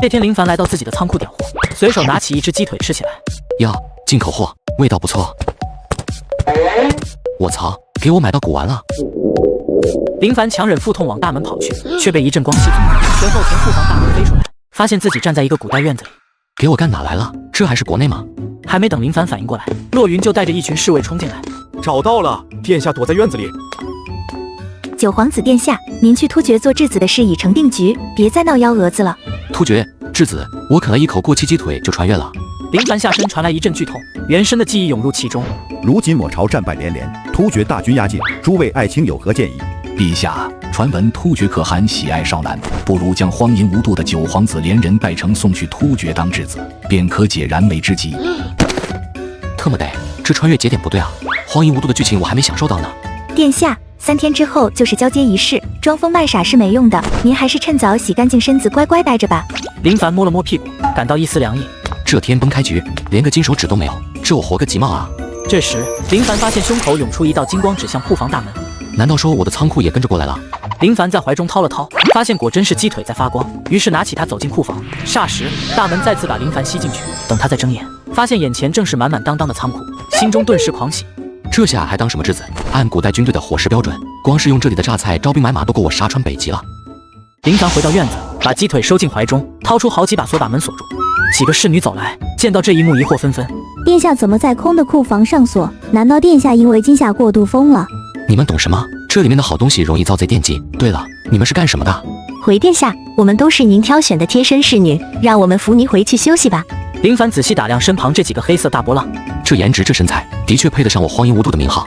这天，林凡来到自己的仓库点货，随手拿起一只鸡腿吃起来。呀，进口货，味道不错。我操，给我买到古玩了！林凡强忍腹痛往大门跑去，却被一阵光吸住，随后从库房大门飞出来，发现自己站在一个古代院子里。给我干哪来了？这还是国内吗？还没等林凡反应过来，洛云就带着一群侍卫冲进来。找到了，殿下躲在院子里。九皇子殿下，您去突厥做质子的事已成定局，别再闹幺蛾子了。突厥质子，我啃了一口过期鸡腿就穿越了。林凡下身传来一阵剧痛，原身的记忆涌入其中。如今我朝战败连连，突厥大军压境，诸位爱卿有何建议？陛下，传闻突厥可汗喜爱少男，不如将荒淫无度的九皇子连人带城送去突厥当质子，便可解燃眉之急。特么得，这穿越节点不对啊！荒淫无度的剧情我还没享受到呢。殿下，3天之后就是交接仪式，装疯卖傻是没用的，您还是趁早洗干净身子，乖乖待着吧。林凡摸了摸屁股，感到一丝凉意。这天崩开局，连个金手指都没有，这我活个几毛啊！这时，林凡发现胸口涌出一道金光，指向库房大门。难道说我的仓库也跟着过来了？林凡在怀中掏了掏，发现果真是鸡腿在发光，于是拿起它走进库房。霎时，大门再次把林凡吸进去。等他再睁眼，发现眼前正是满满当当的仓库，心中顿时狂喜。这下还当什么质子？按古代军队的伙食标准，光是用这里的榨菜招兵买马都够我杀穿北极了。林凡回到院子，把鸡腿收进怀中，掏出好几把锁把门锁住。几个侍女走来，见到这一幕疑惑纷纷。殿下怎么在空的库房上锁？难道殿下因为惊吓过度疯了？你们懂什么？这里面的好东西容易遭贼惦记。对了，你们是干什么的？回殿下，我们都是您挑选的贴身侍女，让我们扶您回去休息吧。林凡仔细打量身旁这几个黑色大波浪，这颜值这身材，的确配得上我荒淫无度的名号。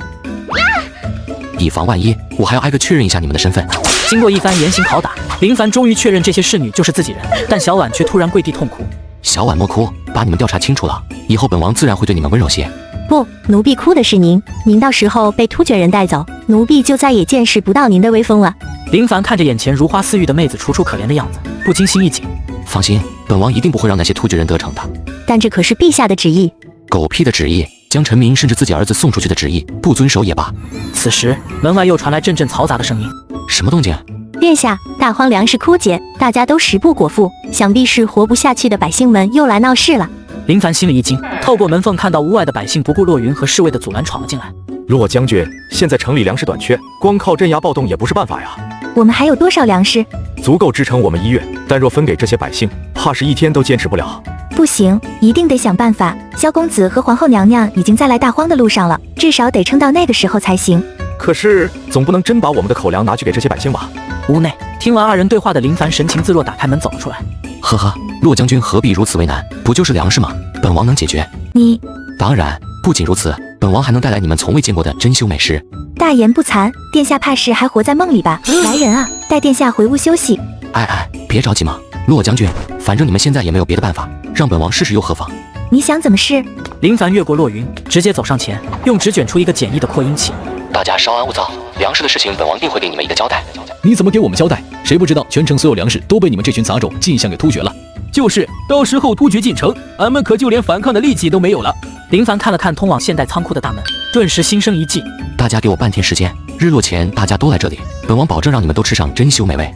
以防万一，我还要挨个确认一下你们的身份。经过一番严刑拷打，林凡终于确认这些侍女就是自己人，但小婉却突然跪地痛哭。小婉莫哭，把你们调查清楚了，以后本王自然会对你们温柔些。不，奴婢哭的是您，您到时候被突厥人带走，奴婢就再也见识不到您的威风了。林凡看着眼前如花似玉的妹子楚楚可怜的样子，不禁心一紧。放心，本王一定不会让那些突厥人得逞的。但这可是陛下的旨意。狗屁的旨意，将臣民甚至自己儿子送出去的旨意，不遵守也罢。此时门外又传来阵阵嘈杂的声音。什么动静？殿下，大荒粮食枯竭，大家都食不果腹，想必是活不下去的百姓们又来闹事了。林凡心里一惊，透过门缝看到屋外的百姓不顾洛云和侍卫的阻拦闯了进来。洛将军，现在城里粮食短缺，光靠镇压暴动也不是办法呀。我们还有多少粮食？足够支撑我们1月，但若分给这些百姓，怕是1天都坚持不了。不行，一定得想办法。萧公子和皇后娘娘已经在来大荒的路上了，至少得撑到那个时候才行。可是总不能真把我们的口粮拿去给这些百姓吧？屋内听完二人对话的林凡神情自若，打开门走了出来。呵呵，洛将军何必如此为难？不就是粮食吗？本王能解决。你当然，不仅如此，本王还能带来你们从未见过的珍馐美食。大言不惭，殿下怕是还活在梦里吧？来人啊，带殿下回屋休息。哎，别着急嘛，洛将军，反正你们现在也没有别的办法，让本王试试又何妨？你想怎么试？林凡越过洛云，直接走上前，用纸卷出一个简易的扩音器。大家稍安勿躁，粮食的事情本王定会给你们一个交代。你怎么给我们交代？谁不知道全城所有粮食都被你们这群杂种进献给突厥了？就是，到时候突厥进城，俺们可就连反抗的力气都没有了。林凡看了看通往现代仓库的大门，顿时心生一计。大家给我半天时间，日落前大家都来这里，本王保证让你们都吃上珍馐美味。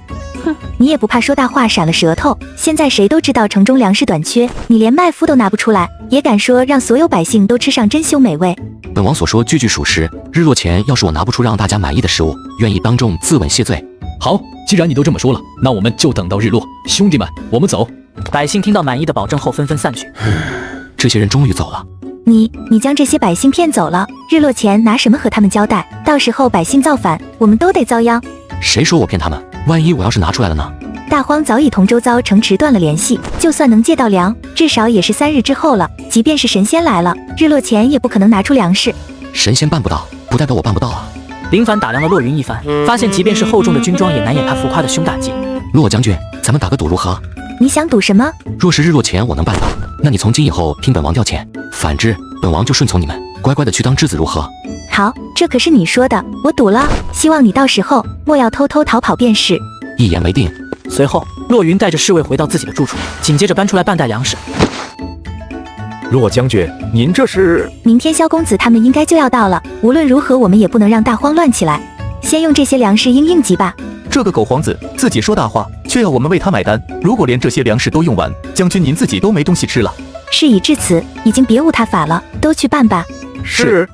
哼，你也不怕说大话闪了舌头？现在谁都知道城中粮食短缺，你连麦麸都拿不出来，也敢说让所有百姓都吃上珍馐美味？本王所说句句属实，日落前要是我拿不出让大家满意的食物，愿意当众自刎谢罪。好，既然你都这么说了，那我们就等到日落。兄弟们，我们走。百姓听到满意的保证后纷纷散去。这些人终于走了。你将这些百姓骗走了，日落前拿什么和他们交代？到时候百姓造反，我们都得遭殃。谁说我骗他们？万一我要是拿出来了呢？大荒早已同周遭城池断了联系，就算能借到粮，至少也是3日之后了。即便是神仙来了，日落前也不可能拿出粮食。神仙办不到，不代表我办不到啊！林凡打量了洛云一番，发现即便是厚重的军装，也难掩他浮夸的胸大肌。洛将军，咱们打个赌如何？你想赌什么？若是日落前我能办到，那你从今以后听本王调遣；反之，本王就顺从你们，乖乖的去当质子如何？好，这可是你说的，我赌了。希望你到时候莫要偷偷逃跑便是。一言为定。随后，洛云带着侍卫回到自己的住处，紧接着搬出来半袋粮食。洛将军，您这是？明天萧公子他们应该就要到了，无论如何我们也不能让大荒乱起来，先用这些粮食应急吧。这个狗皇子自己说大话，却要我们为他买单。如果连这些粮食都用完，将军您自己都没东西吃了。事已至此，已经别无他法了，都去办吧。是。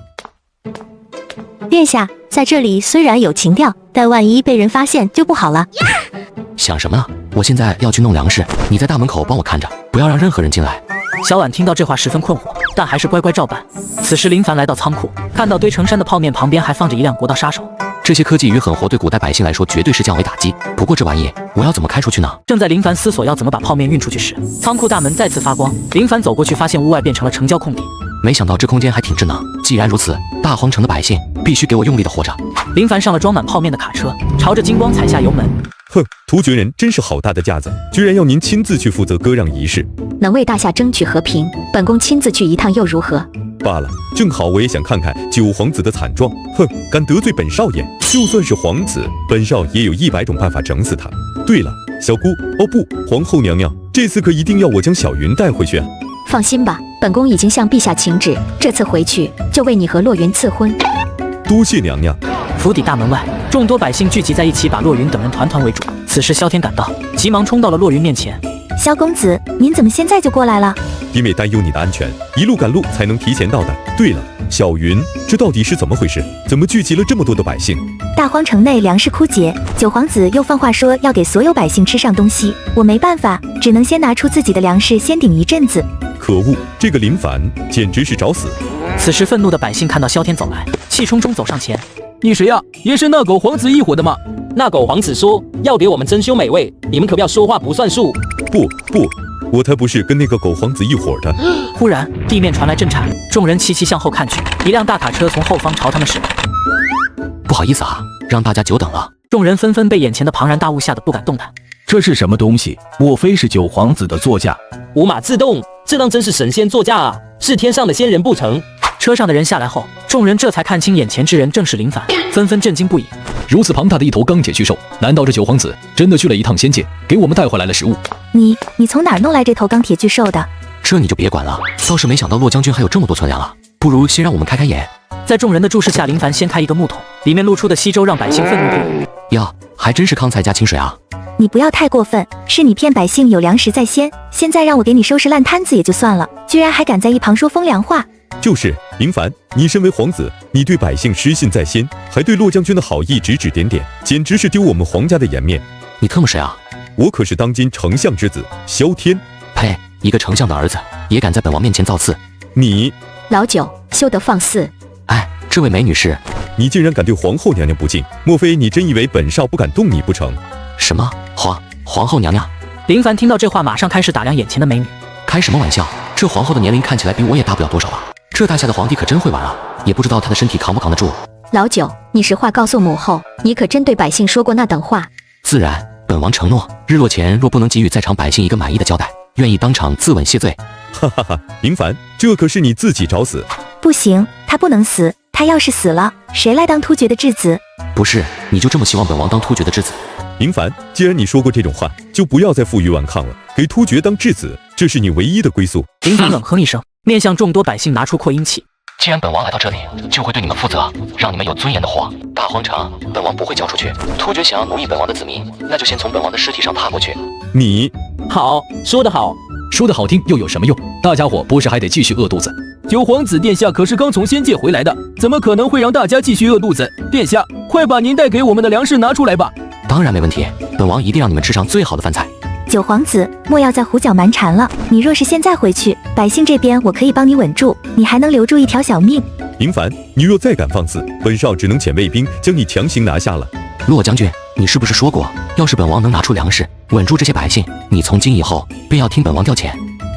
殿下，在这里虽然有情调，但万一被人发现就不好了。想什么呢？我现在要去弄粮食，你在大门口帮我看着，不要让任何人进来。小婉听到这话十分困惑，但还是乖乖照办。此时林凡来到仓库，看到堆成山的泡面旁边还放着一辆国道杀手。这些科技与狠活对古代百姓来说绝对是降维打击。不过这玩意我要怎么开出去呢？正在林凡思索要怎么把泡面运出去时，仓库大门再次发光。林凡走过去，发现屋外变成了城郊空地。没想到这空间还挺智能。既然如此，大荒城的百姓必须给我用力的活着。林凡上了装满泡面的卡车，朝着金光踩下油门。哼，突厥人真是好大的架子，居然要您亲自去负责割让仪式。能为大夏争取和平，本宫亲自去一趟又如何？罢了，正好我也想看看九皇子的惨状。哼，敢得罪本少爷，就算是皇子，本少也有100种办法整死他。对了，小姑，哦不，皇后娘娘，这次可一定要我将小云带回去啊！放心吧，本宫已经向陛下请旨，这次回去就为你和洛云赐婚。多谢娘娘。府邸大门外，众多百姓聚集在一起，把洛云等人团团围住。此时萧天赶到，急忙冲到了洛云面前。萧公子，您怎么现在就过来了？因为担忧你的安全，一路赶路才能提前到的。对了，小云，这到底是怎么回事？怎么聚集了这么多的百姓？大荒城内粮食枯竭，九皇子又放话说要给所有百姓吃上东西，我没办法，只能先拿出自己的粮食先顶一阵子。可恶，这个林凡简直是找死！此时愤怒的百姓看到萧天走来，气冲冲走上前。你谁呀？也是那狗皇子一伙的吗？那狗皇子说要给我们珍馐美味，你们可不要说话不算数。不，我才不是跟那个狗皇子一伙的。忽然地面传来震颤，众人齐齐向后看去，一辆大卡车从后方朝他们驶来。不好意思啊，让大家久等了。众人纷纷被眼前的庞然大物吓得不敢动弹。这是什么东西？莫非是九皇子的座驾？五马自动，这当真是神仙座驾啊！是天上的仙人不成？车上的人下来后，众人这才看清眼前之人正是林凡，纷纷震惊不已。如此庞大的一头钢铁巨兽，难道这九皇子真的去了一趟仙界，给我们带回来了食物？你从哪儿弄来这头钢铁巨兽的？这你就别管了，倒是没想到骆将军还有这么多存粮啊！不如先让我们开开眼。在众人的注视下，林凡掀开一个木桶，里面露出的稀粥让百姓愤怒不已。呀，还真是康菜加清水啊！你不要太过分，是你骗百姓有粮食在先，现在让我给你收拾烂摊子也就算了，居然还敢在一旁说风凉话。就是林凡，你身为皇子，你对百姓失信在先，还对骆将军的好意指指点点，简直是丢我们皇家的颜面。你特么谁啊？我可是当今丞相之子萧天。呸！一个丞相的儿子也敢在本王面前造次？你老九，休得放肆！哎，这位美女士，你竟然敢对皇后娘娘不敬，莫非你真以为本少不敢动你不成？什么皇后娘娘？林凡听到这话，马上开始打量眼前的美女。开什么玩笑？这皇后的年龄看起来比我也大不了多少啊！这大夏的皇帝可真会玩啊，也不知道他的身体扛不扛得住。老九，你实话告诉母后，你可真对百姓说过那等话？自然，本王承诺，日落前若不能给予在场百姓一个满意的交代，愿意当场自刎谢罪。哈哈哈，林凡，这可是你自己找死！不行，他不能死，他要是死了，谁来当突厥的质子？不是，你就这么希望本王当突厥的质子？林凡，既然你说过这种话，就不要再负隅顽抗了，给突厥当质子，这是你唯一的归宿。林凡冷哼一声，面向众多百姓拿出扩音器。既然本王来到这里，就会对你们负责，让你们有尊严的活。大荒城，本王不会交出去。突厥想要奴役本王的子民，那就先从本王的尸体上踏过去。你好，说得好，说得好听又有什么用？大家伙不是还得继续饿肚子？九皇子殿下可是刚从仙界回来的，怎么可能会让大家继续饿肚子？殿下，快把您带给我们的粮食拿出来吧！当然没问题，本王一定让你们吃上最好的饭菜。九皇子，莫要再胡搅蛮缠了。你若是现在回去，百姓这边我可以帮你稳住，你还能留住一条小命。林凡，你若再敢放肆，本少只能遣卫兵将你强行拿下了。骆将军，你是不是说过，要是本王能拿出粮食，稳住这些百姓，你从今以后便要听本王调遣？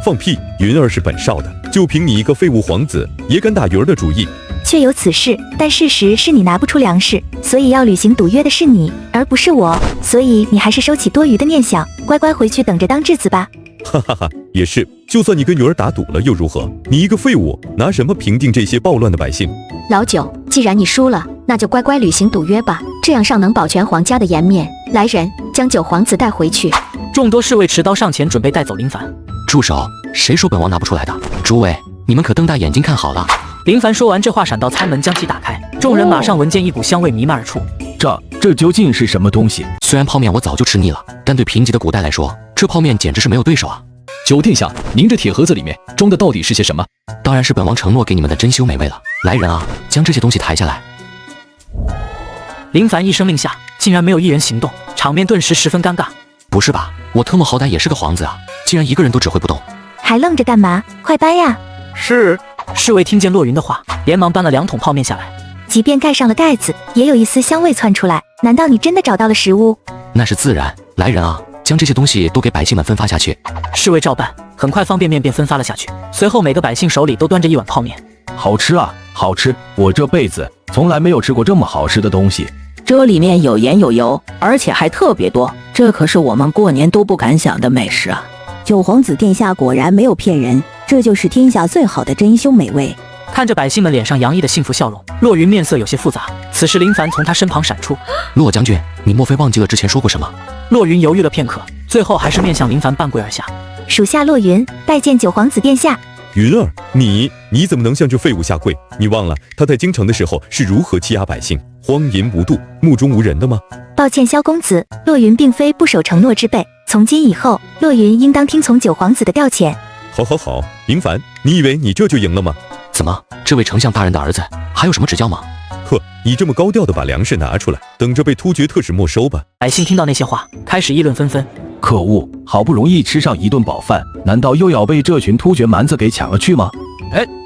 放屁！云儿是本少的，就凭你一个废物皇子，也敢打云儿的主意？确有此事，但事实是你拿不出粮食，所以要履行赌约的是你，而不是我。所以你还是收起多余的念想，乖乖回去等着当质子吧。哈哈哈，也是，就算你跟云儿打赌了又如何？你一个废物，拿什么平定这些暴乱的百姓？老九，既然你输了，那就乖乖履行赌约吧，这样尚能保全皇家的颜面。来人，将九皇子带回去。众多侍卫持刀上前，准备带走林凡。住手！谁说本王拿不出来的？诸位，你们可瞪大眼睛看好了。林凡说完这话，闪到猜门将其打开，众人马上闻见一股香味弥漫而出。这究竟是什么东西？虽然泡面我早就吃腻了，但对贫瘠的古代来说，这泡面简直是没有对手啊！九殿下，您这铁盒子里面装的到底是些什么？当然是本王承诺给你们的珍馐美味了。来人啊，将这些东西抬下来！林凡一声令下，竟然没有一人行动，场面顿时十分尴尬。不是吧？我特么好歹也是个皇子啊，竟然一个人都指挥不动，还愣着干嘛？快搬呀！是。侍卫听见洛云的话，连忙搬了2桶泡面下来。即便盖上了盖子，也有一丝香味窜出来。难道你真的找到了食物？那是自然。来人啊，将这些东西都给百姓们分发下去。侍卫照办，很快方便面便分发了下去。随后每个百姓手里都端着一碗泡面。好吃啊，好吃！我这辈子从来没有吃过这么好吃的东西。这里面有盐有油，而且还特别多，这可是我们过年都不敢想的美食啊！九皇子殿下果然没有骗人，这就是天下最好的珍馐美味。看着百姓们脸上洋溢的幸福笑容，洛云面色有些复杂。此时林凡从他身旁闪出。洛将军，你莫非忘记了之前说过什么？洛云犹豫了片刻，最后还是面向林凡半跪而下。属下洛云拜见九皇子殿下。云儿，你怎么能向这废物下跪？你忘了他在京城的时候是如何欺压百姓，荒淫无度，目中无人的吗？抱歉萧公子，洛云并非不守承诺之辈，从今以后洛云应当听从九皇子的调遣。好，林凡，你以为你这就赢了吗？怎么，这位丞相大人的儿子还有什么指教吗？呵，你这么高调的把粮食拿出来，等着被突厥特使没收吧。百姓听到那些话，开始议论纷纷。可恶，好不容易吃上一顿饱饭，难道又要被这群突厥蛮子给抢了去吗？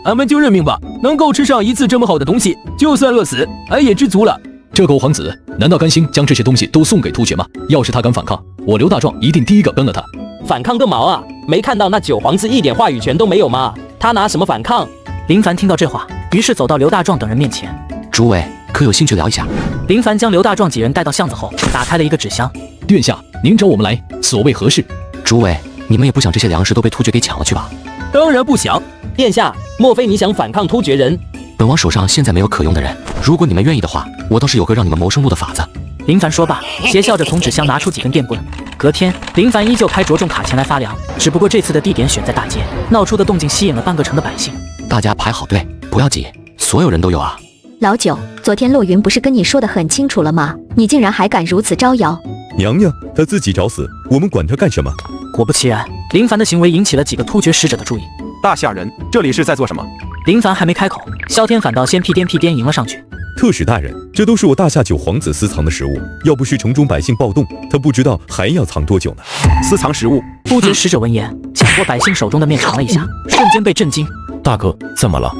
俺们就认命吧，能够吃上一次这么好的东西，就算饿死，俺也知足了。这狗皇子难道甘心将这些东西都送给突厥吗？要是他敢反抗，我刘大壮一定第一个崩了他。反抗个毛啊！没看到那九皇子一点话语权都没有吗？他拿什么反抗？林凡听到这话，于是走到刘大壮等人面前。诸位可有兴趣聊一下？林凡将刘大壮几人带到巷子后，打开了一个纸箱。殿下，您找我们来，所谓何事？诸位，你们也不想这些粮食都被突厥给抢了去吧？当然不想。殿下，莫非你想反抗突厥人？本王手上现在没有可用的人，如果你们愿意的话，我倒是有个让你们谋生路的法子。林凡说罢，邪笑着从纸箱拿出几根电棍。隔天，林凡依旧开着重卡前来发粮，只不过这次的地点选在大街，闹出的动静吸引了半个城的百姓。大家排好队，不要挤，所有人都有啊。老九，昨天洛云不是跟你说的很清楚了吗？你竟然还敢如此招摇！娘娘，她自己找死，我们管她干什么？果不其然，林凡的行为引起了几个突厥使者的注意。大夏人，这里是在做什么？林凡还没开口，萧天反倒先屁颠迎了上去。特使大人，这都是我大夏九皇子私藏的食物，要不是城中百姓暴动，他不知道还要藏多久呢。私藏食物？突厥使者闻言，抢过百姓手中的面尝了一下，瞬间被震惊。大哥，怎么了？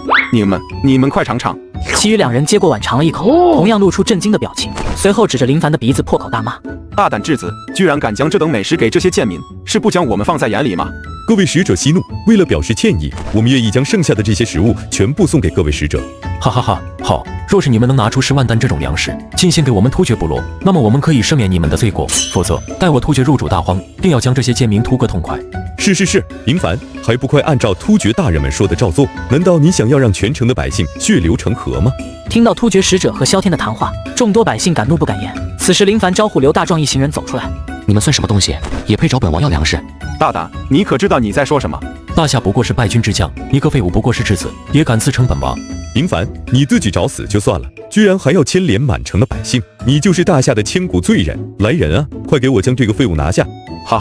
你们快尝尝。其余2人接过碗尝了一口，同样露出震惊的表情，随后指着林凡的鼻子破口大骂：大胆质子，居然敢将这等美食给这些贱民，是不将我们放在眼里吗？各位使者息怒，为了表示歉意，我们愿意将剩下的这些食物全部送给各位使者。哈哈哈，好，若是你们能拿出10万担这种粮食进献给我们突厥部落，那么我们可以赦免你们的罪过，否则待我突厥入主大荒，定要将这些贱民屠个痛快。是，林凡，还不快按照突厥大人们说的照做？难道你想要让全城的百姓血流成河吗？听到突厥使者和萧天的谈话，众多百姓敢怒不敢言。此时林凡招呼刘大壮一行人走出来。你们算什么东西，也配找本王要粮食？大胆，你可知道你在说什么？大夏不过是败军之将，你个废物不过是质子，也敢自称本王？林凡，你自己找死就算了，居然还要牵连满城的百姓，你就是大夏的千古罪人！来人啊，快给我将这个废物拿下！哈，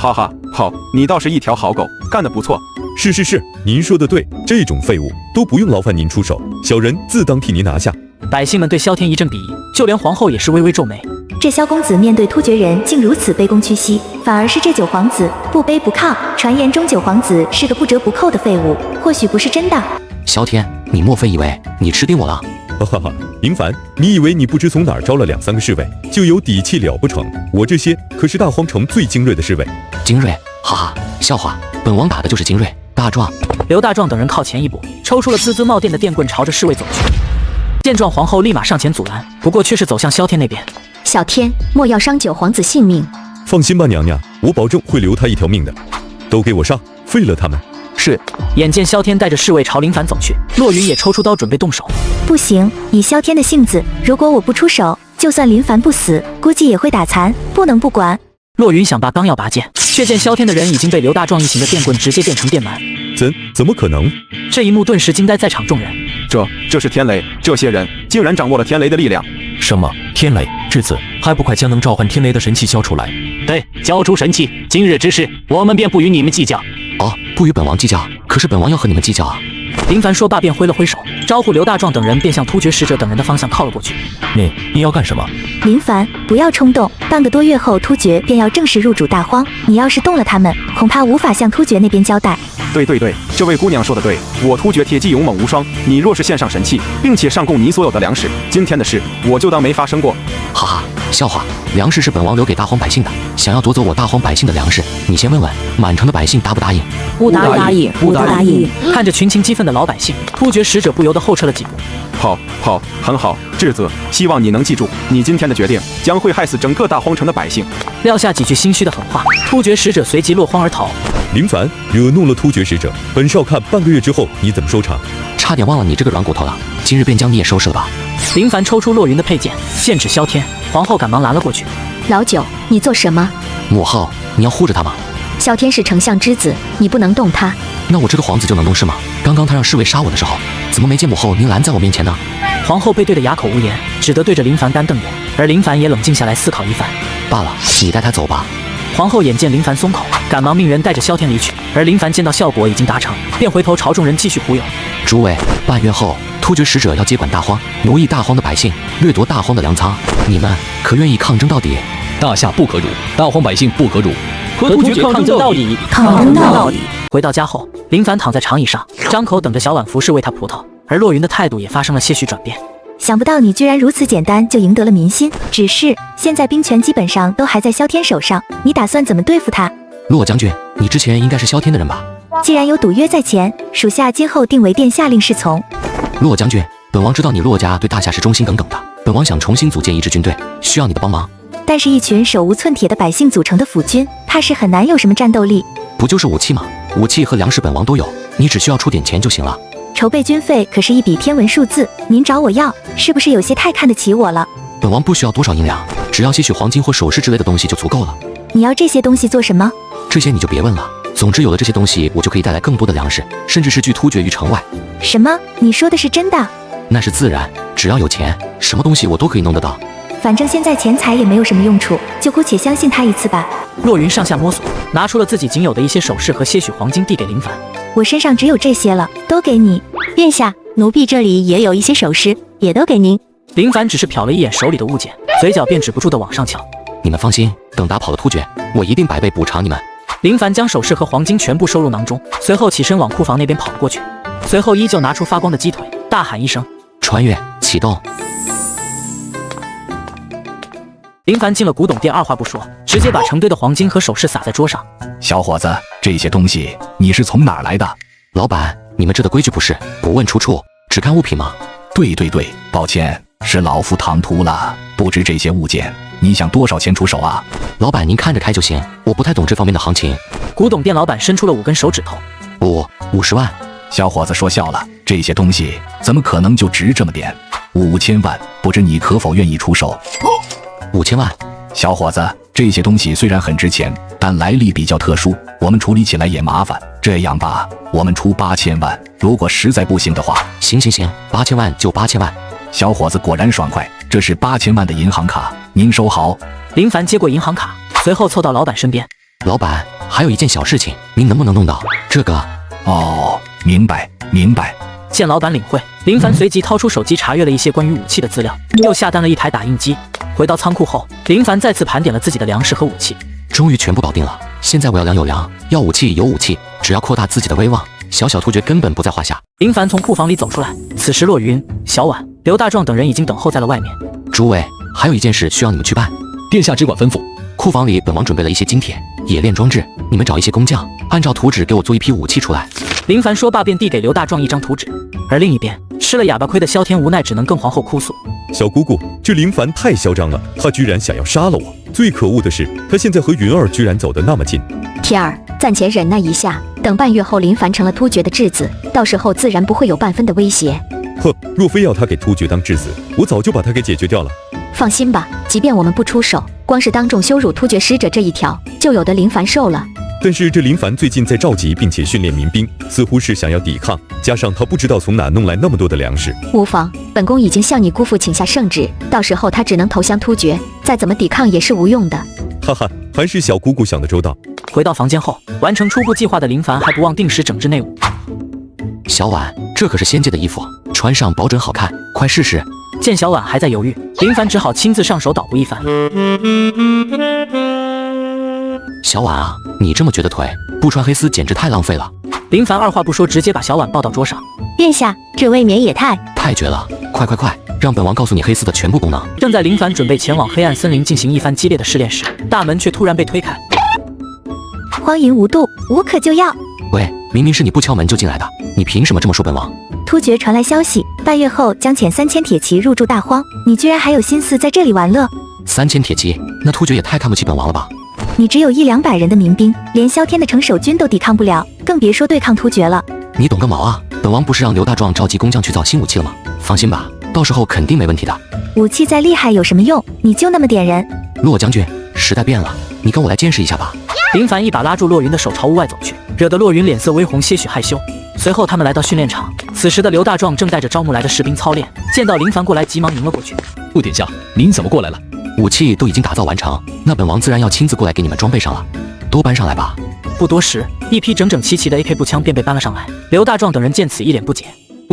好，你倒是一条好狗，干得不错。是，您说的对，这种废物都不用劳烦您出手，小人自当替您拿下。百姓们对萧天一阵鄙夷，就连皇后也是微微皱眉。这萧公子面对突厥人竟如此卑躬屈膝，反而是这九皇子不卑不亢。传言中九皇子是个不折不扣的废物，或许不是真的。萧天，你莫非以为你吃定我了？哈，林凡，你以为你不知从哪儿招了2、3个侍卫就有底气了不成？我这些可是大荒城最精锐的侍卫。精锐？哈哈，笑话，本王打的就是精锐。大壮、刘大壮等人靠前一步，抽出了滋滋冒电的电棍，朝着侍卫走去。见状，皇后立马上前阻拦，不过却是走向萧天那边。小天，莫要伤九皇子性命。放心吧，娘娘，我保证会留他一条命的。都给我上，废了他们！是。眼见萧天带着侍卫朝林凡走去，洛云也抽出刀准备动手。不行，以萧天的性子，如果我不出手，就算林凡不死，估计也会打残，不能不管。洛云想拔，刚要拔剑，却见萧天的人已经被刘大壮一行的电棍直接电成电鳗。怎么可能？这一幕顿时惊呆在场众人。这是天雷，这些人竟然掌握了天雷的力量。什么？天雷？质子，还不快将能召唤天雷的神器交出来！对，交出神器，今日之事我们便不与你们计较。哦，不与本王计较，可是本王要和你们计较啊！林凡说罢便挥了挥手，招呼刘大壮等人便向突厥使者等人的方向靠了过去。你要干什么？林凡，不要冲动，半个多月后突厥便要正式入主大荒，你要是动了他们，恐怕无法向突厥那边交代。对，这位姑娘说的对，我突厥铁骑勇猛无双，你若是献上神器，并且上供你所有的粮食，今天的事我就当没发生过。哈哈，笑话，粮食是本王留给大荒百姓的，想要夺走我大荒百姓的粮食，你先问问满城的百姓答不答应？不答应，不答应。看着群情激愤的老百姓，突厥使者不由得后撤了几步。好，很好，质子，希望你能记住，你今天的决定将会害死整个大荒城的百姓。撂下几句心虚的狠话，突厥使者随即落荒而逃。林凡惹怒了突厥使者，本少看半个月之后你怎么收场。差点忘了你这个软骨头了，今日便将你也收拾了吧。林凡抽出落云的佩剑，剑指萧天，皇后赶忙拦了过去。老九，你做什么？母后，你要护着他吗？萧天是丞相之子，你不能动他。那我这个皇子就能动是吗？刚刚他让侍卫杀我的时候，怎么没见母后您拦在我面前呢？皇后被对得哑口无言，只得对着林凡干瞪眼，而林凡也冷静下来思考一番。罢了，你带他走吧。皇后眼见林凡松口，赶忙命人带着萧天离去。而林凡见到效果已经达成，便回头朝众人继续忽悠。诸位，半月后突厥使者要接管大荒，奴役大荒的百姓，掠夺大荒的粮仓，你们可愿意抗争到底？大夏不可辱，大荒百姓不可辱，和突厥抗争到底！抗争到底！回到家后，林凡躺在长椅上，张口等着小婉服侍喂他葡萄，而洛云的态度也发生了些许转变。想不到你居然如此简单就赢得了民心，只是现在兵权基本上都还在萧天手上，你打算怎么对付他？洛将军，你之前应该是萧天的人吧？既然有赌约在前，属下今后定为殿下令侍从。洛将军，本王知道你洛家对大夏是忠心耿耿的，本王想重新组建一支军队，需要你的帮忙。但是一群手无寸铁的百姓组成的府军，怕是很难有什么战斗力。不就是武器吗？武器和粮食本王都有，你只需要出点钱就行了。筹备军费可是一笔天文数字，您找我要，是不是有些太看得起我了？本王不需要多少银两，只要些许黄金或首饰之类的东西就足够了。你要这些东西做什么？这些你就别问了。总之有了这些东西，我就可以带来更多的粮食，甚至是拒突厥于城外。什么？你说的是真的？那是自然，只要有钱，什么东西我都可以弄得到。反正现在钱财也没有什么用处，就姑且相信他一次吧。洛云上下摸索，拿出了自己仅有的一些首饰和些许黄金，递给林凡。我身上只有这些了，都给你。殿下，奴婢这里也有一些首饰，也都给您。林凡只是瞟了一眼手里的物件，嘴角便止不住的往上翘。你们放心，等打跑了突厥，我一定百倍补偿你们。林凡将首饰和黄金全部收入囊中，随后起身往库房那边跑了过去，随后依旧拿出发光的鸡腿，大喊一声：“穿越启动！”林凡进了古董店，二话不说，直接把成堆的黄金和首饰撒在桌上。小伙子，这些东西你是从哪儿来的？老板，你们这的规矩不是不问出处，只看物品吗？对，抱歉，是老夫唐突了，不知这些物件你想多少钱出手啊？老板您看着开就行，我不太懂这方面的行情。古董店老板伸出了5根手指头。50万。小伙子说笑了，这些东西怎么可能就值这么点？5000万，不知你可否愿意出手？5000万。小伙子，这些东西虽然很值钱，但来历比较特殊，我们处理起来也麻烦。这样吧，我们出8000万，如果实在不行的话，行，8000万就8000万。小伙子果然爽快，这是8000万的银行卡，您收好。林凡接过银行卡，随后凑到老板身边。老板，还有一件小事情，您能不能弄到这个？哦，明白。见老板领会，林凡随即掏出手机查阅了一些关于武器的资料，又下单了一台打印机。回到仓库后，林凡再次盘点了自己的粮食和武器，终于全部搞定了。现在我要粮有粮，要武器有武器，只要扩大自己的威望，小突厥根本不在话下。林凡从库房里走出来，此时洛云、小婉、刘大壮等人已经等候在了外面。诸位，还有一件事需要你们去办。殿下只管吩咐。库房里本王准备了一些金铁、冶炼装置，你们找一些工匠，按照图纸给我做一批武器出来。林凡说罢便递给刘大壮一张图纸，而另一边吃了哑巴亏的萧天无奈只能跟皇后哭诉：小姑姑，这林凡太嚣张了，他居然想要杀了我。最可恶的是，他现在和云儿居然走得那么近。天儿，暂且忍耐一下，等半月后林凡成了突厥的质子，到时候自然不会有半分的威胁。呵，若非要他给突厥当质子，我早就把他给解决掉了。放心吧，即便我们不出手，光是当众羞辱突厥使者这一条，就有的林凡受了。但是这林凡最近在召集并且训练民兵，似乎是想要抵抗，加上他不知道从哪弄来那么多的粮食。无妨，本宫已经向你姑父请下圣旨，到时候他只能投降突厥，再怎么抵抗也是无用的。哈哈，还是小姑姑想得周到。回到房间后，完成初步计划的林凡还不忘定时整治内务。小婉，这可是仙界的衣服，穿上保准好看，快试试。见小婉还在犹豫，林凡只好亲自上手捣鼓一番。小婉啊，你这么觉得腿，不穿黑丝简直太浪费了。林凡二话不说，直接把小婉抱到桌上。殿下，这未免也太绝了！快，让本王告诉你黑丝的全部功能。正在林凡准备前往黑暗森林进行一番激烈的试炼时，大门却突然被推开。荒淫无度，无可救药。喂，明明是你不敲门就进来的，你凭什么这么说本王？突厥传来消息，半月后将遣3000铁骑入驻大荒，你居然还有心思在这里玩乐？3000铁骑，那突厥也太看不起本王了吧？你只有100-200人的民兵，连萧天的城守军都抵抗不了，更别说对抗突厥了。你懂个毛啊！本王不是让刘大壮召集工匠去造新武器了吗？放心吧，到时候肯定没问题的。武器再厉害有什么用？你就那么点人。骆将军，时代变了，你跟我来见识一下吧。林凡一把拉住骆云的手朝屋外走去，惹得骆云脸色微红，些许害羞。随后他们来到训练场，此时的刘大壮正带着招募来的士兵操练，见到林凡过来，急忙迎了过去。殿下，您怎么过来了？武器都已经打造完成，那本王自然要亲自过来给你们装备上了，都搬上来吧。不多时，一批整整齐齐的 AK 步枪便被搬了上来。刘大壮等人见此一脸不解。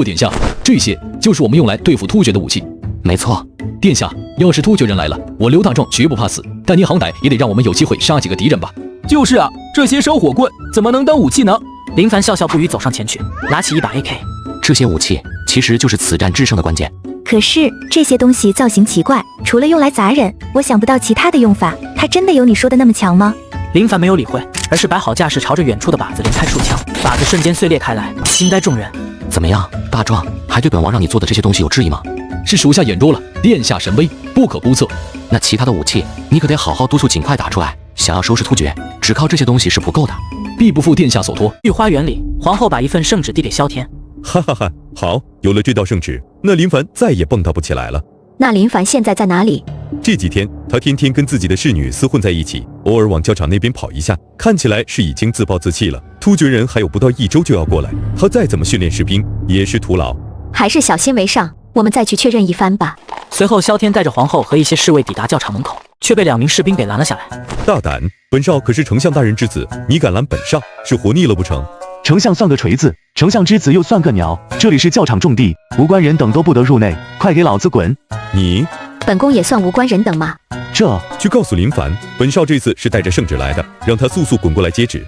殿下，这些就是我们用来对付突厥的武器。没错。殿下，要是突厥人来了，我刘大壮绝不怕死，但您好歹也得让我们有机会杀几个敌人吧。就是啊，这些烧火棍怎么能当武器呢？林凡笑笑不语，走上前去，拿起一把 AK。这些武器其实就是此战制胜的关键。可是这些东西造型奇怪，除了用来砸人，我想不到其他的用法。它真的有你说的那么强吗？林凡没有理会，而是摆好架势，朝着远处的靶子连开数枪，靶子瞬间碎裂开来，惊呆众人。怎么样，大壮，还对本王让你做的这些东西有质疑吗？是属下眼拙了，殿下神威，不可不测。那其他的武器，你可得好好督促，尽快打出来。想要收拾突厥，只靠这些东西是不够的。必不负殿下所托。御花园里，皇后把一份圣旨递给萧天。哈哈哈，好，有了这道圣旨，那林凡再也蹦跶不起来了。那林凡现在在哪里？这几天他天天跟自己的侍女厮混在一起，偶尔往教场那边跑一下，看起来是已经自暴自弃了。突厥人还有不到1周就要过来，他再怎么训练士兵也是徒劳。还是小心为上，我们再去确认一番吧。随后，萧天带着皇后和一些侍卫抵达教场门口，却被2名士兵给拦了下来。大胆！本少可是丞相大人之子，你敢拦本少，是活腻了不成？丞相算个锤子，丞相之子又算个鸟。这里是教场重地，无关人等都不得入内，快给老子滚！你，本宫也算无关人等吗？这去告诉林凡，本少这次是带着圣旨来的，让他速速滚过来接旨。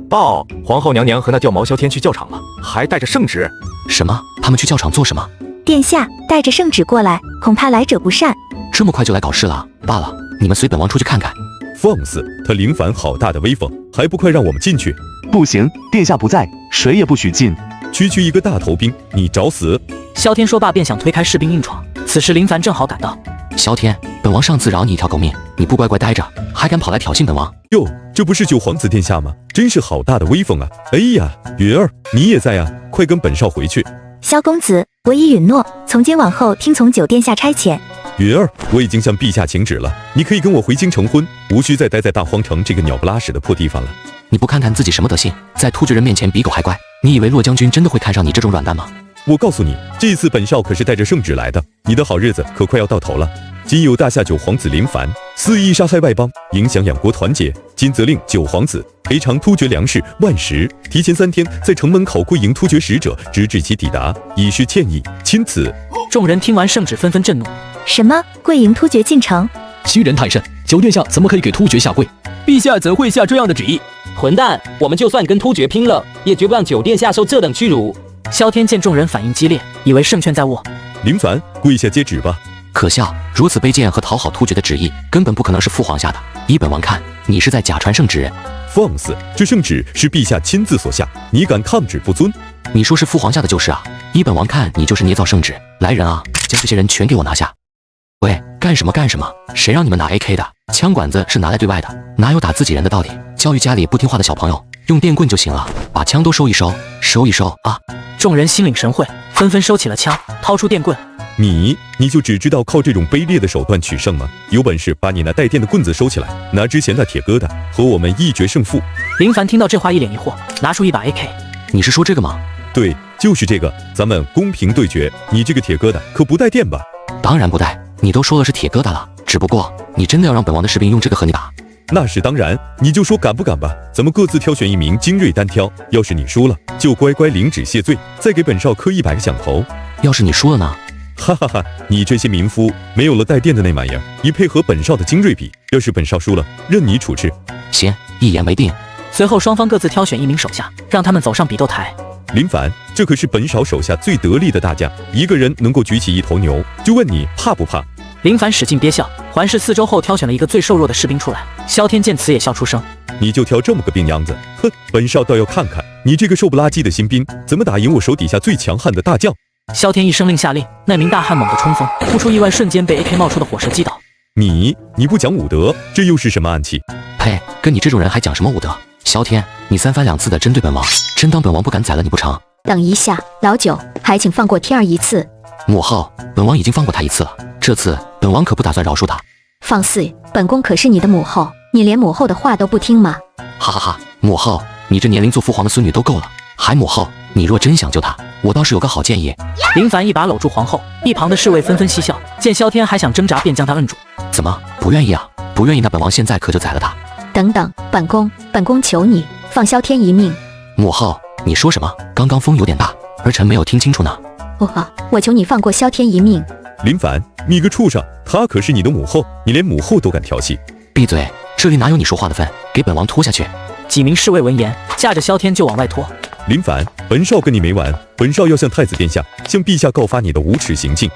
报，皇后娘娘和那掉毛萧天去教场了，还带着圣旨。什么？他们去教场做什么？殿下带着圣旨过来，恐怕来者不善。这么快就来搞事了？罢了，你们随本王出去看看。放肆！他林凡好大的威风，还不快让我们进去？不行，殿下不在，谁也不许进。区区一个大头兵，你找死！萧天说罢便想推开士兵硬闯，此时林凡正好赶到。萧天，本王上次饶你一条狗命，你不乖乖待着，还敢跑来挑衅本王？哟，这不是九皇子殿下吗？真是好大的威风啊！哎呀，云儿，你也在啊，快跟本少回去。萧公子，我已允诺，从今往后听从九殿下差遣。云儿，我已经向陛下请旨了，你可以跟我回京成婚，无需再待在大荒城这个鸟不拉屎的破地方了。你不看看自己什么德行，在突厥人面前比狗还乖？你以为骆将军真的会看上你这种软蛋吗？我告诉你，这次本少可是带着圣旨来的，你的好日子可快要到头了。今有大夏九皇子林凡肆意杀害外邦，影响两国团结，今责令九皇子赔偿突厥粮食万石，提前3天在城门口跪迎突厥使者，直至其抵达，以示歉意。钦此。众人听完圣旨，纷纷震怒。什么跪迎突厥进城？欺人太甚！九殿下怎么可以给突厥下跪？陛下怎会下这样的旨意？混蛋！我们就算跟突厥拼了，也绝不让九殿下受这等屈辱。萧天见众人反应激烈，以为胜券在握。林凡，跪下接旨吧。可笑，如此卑贱和讨好突厥的旨意，根本不可能是父皇下的。依本王看，你是在假传圣旨。放肆！这圣旨是陛下亲自所下，你敢抗旨不遵？你说是父皇下的就是啊。依本王看，你就是捏造圣旨。来人啊，将这些人全给我拿下！喂，干什么干什么？谁让你们拿 AK 的？枪管子是拿来对外的，哪有打自己人的道理？教育家里不听话的小朋友，用电棍就行了。把枪都收一收，收一收啊！众人心领神会，纷纷收起了枪，掏出电棍。你就只知道靠这种卑劣的手段取胜吗？有本事把你那带电的棍子收起来，拿之前那铁疙瘩和我们一决胜负。林凡听到这话一脸疑惑，拿出一把 AK。你是说这个吗？对，就是这个，咱们公平对决。你这个铁疙瘩可不带电吧？当然不带，你都说了是铁疙瘩了，只不过你真的要让本王的士兵用这个和你打？那是当然，你就说敢不敢吧。咱们各自挑选一名精锐单挑，要是你输了，就乖乖领旨谢罪，再给本少磕100个响头。要是你输了呢？哈哈哈，你这些民夫没有了带电的那玩意儿，一配合本少的精锐比，要是本少输了，任你处置。行，一言为定。随后双方各自挑选一名手下，让他们走上比斗台。林凡，这可是本少手下最得力的大将，一个人能够举起一头牛，就问你怕不怕？林凡使劲憋笑，环视四周后挑选了一个最瘦弱的士兵出来。萧天见此也笑出声，你就挑这么个病秧子，哼，本少倒要看看你这个瘦不拉几的新兵怎么打赢我手底下最强悍的大将。萧天一声令下令，那名大汉猛地冲锋，不出意外瞬间被 AK 冒出的火舌击倒。你不讲武德，这又是什么暗器？呸，跟你这种人还讲什么武德？萧天，你3番2次的针对本王，真当本王不敢宰了你不成？等一下，老九，还请放过天儿一次。母后，本王已经放过他一次了，这次本王可不打算饶恕他。放肆！本宫可是你的母后，你连母后的话都不听吗？哈哈哈，母后，你这年龄做父皇的孙女都够了，还母后，你若真想救他，我倒是有个好建议。林凡一把搂住皇后，一旁的侍卫纷纷嬉笑，见萧天还想挣扎，便将他摁住。怎么不愿意啊？不愿意，那本王现在可就宰了他。等等，本宫求你放萧天一命。母后，你说什么？刚刚风有点大，儿臣没有听清楚呢。我求你放过萧天一命。林凡，你个畜生，她可是你的母后，你连母后都敢调戏？闭嘴，这里哪有你说话的份？给本王拖下去！几名侍卫闻言，架着萧天就往外拖。林凡，本少跟你没完，本少要向太子殿下、向陛下告发你的无耻行径。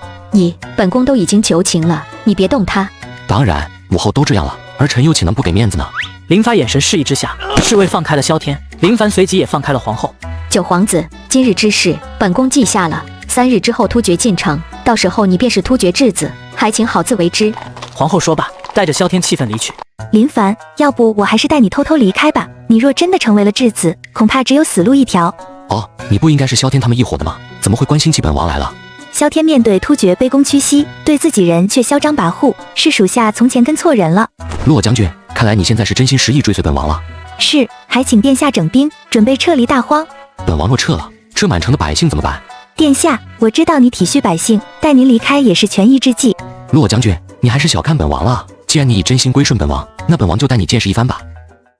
本宫都已经求情了，你别动他。当然，母后都这样了，儿臣又岂能不给面子呢？林凡眼神示意之下，侍卫放开了萧天，林凡随即也放开了皇后。九皇子，今日之事，本宫记下了。3日之后突厥进城，到时候你便是突厥质子，还请好自为之。皇后说罢，带着萧天气愤离去。林凡，要不我还是带你偷偷离开吧。你若真的成为了质子，恐怕只有死路一条。哦，你不应该是萧天他们一伙的吗？怎么会关心起本王来了？萧天面对突厥卑躬屈膝，对自己人却嚣张跋扈，是属下从前跟错人了。骆将军，看来你现在是真心实意追随本王了。是，还请殿下整兵，准备撤离大荒。本王若撤了，这满城的百姓怎么办？殿下，我知道你体恤百姓，带您离开也是权宜之计。骆将军，你还是小看本王了。既然你已真心归顺本王，那本王就带你见识一番吧。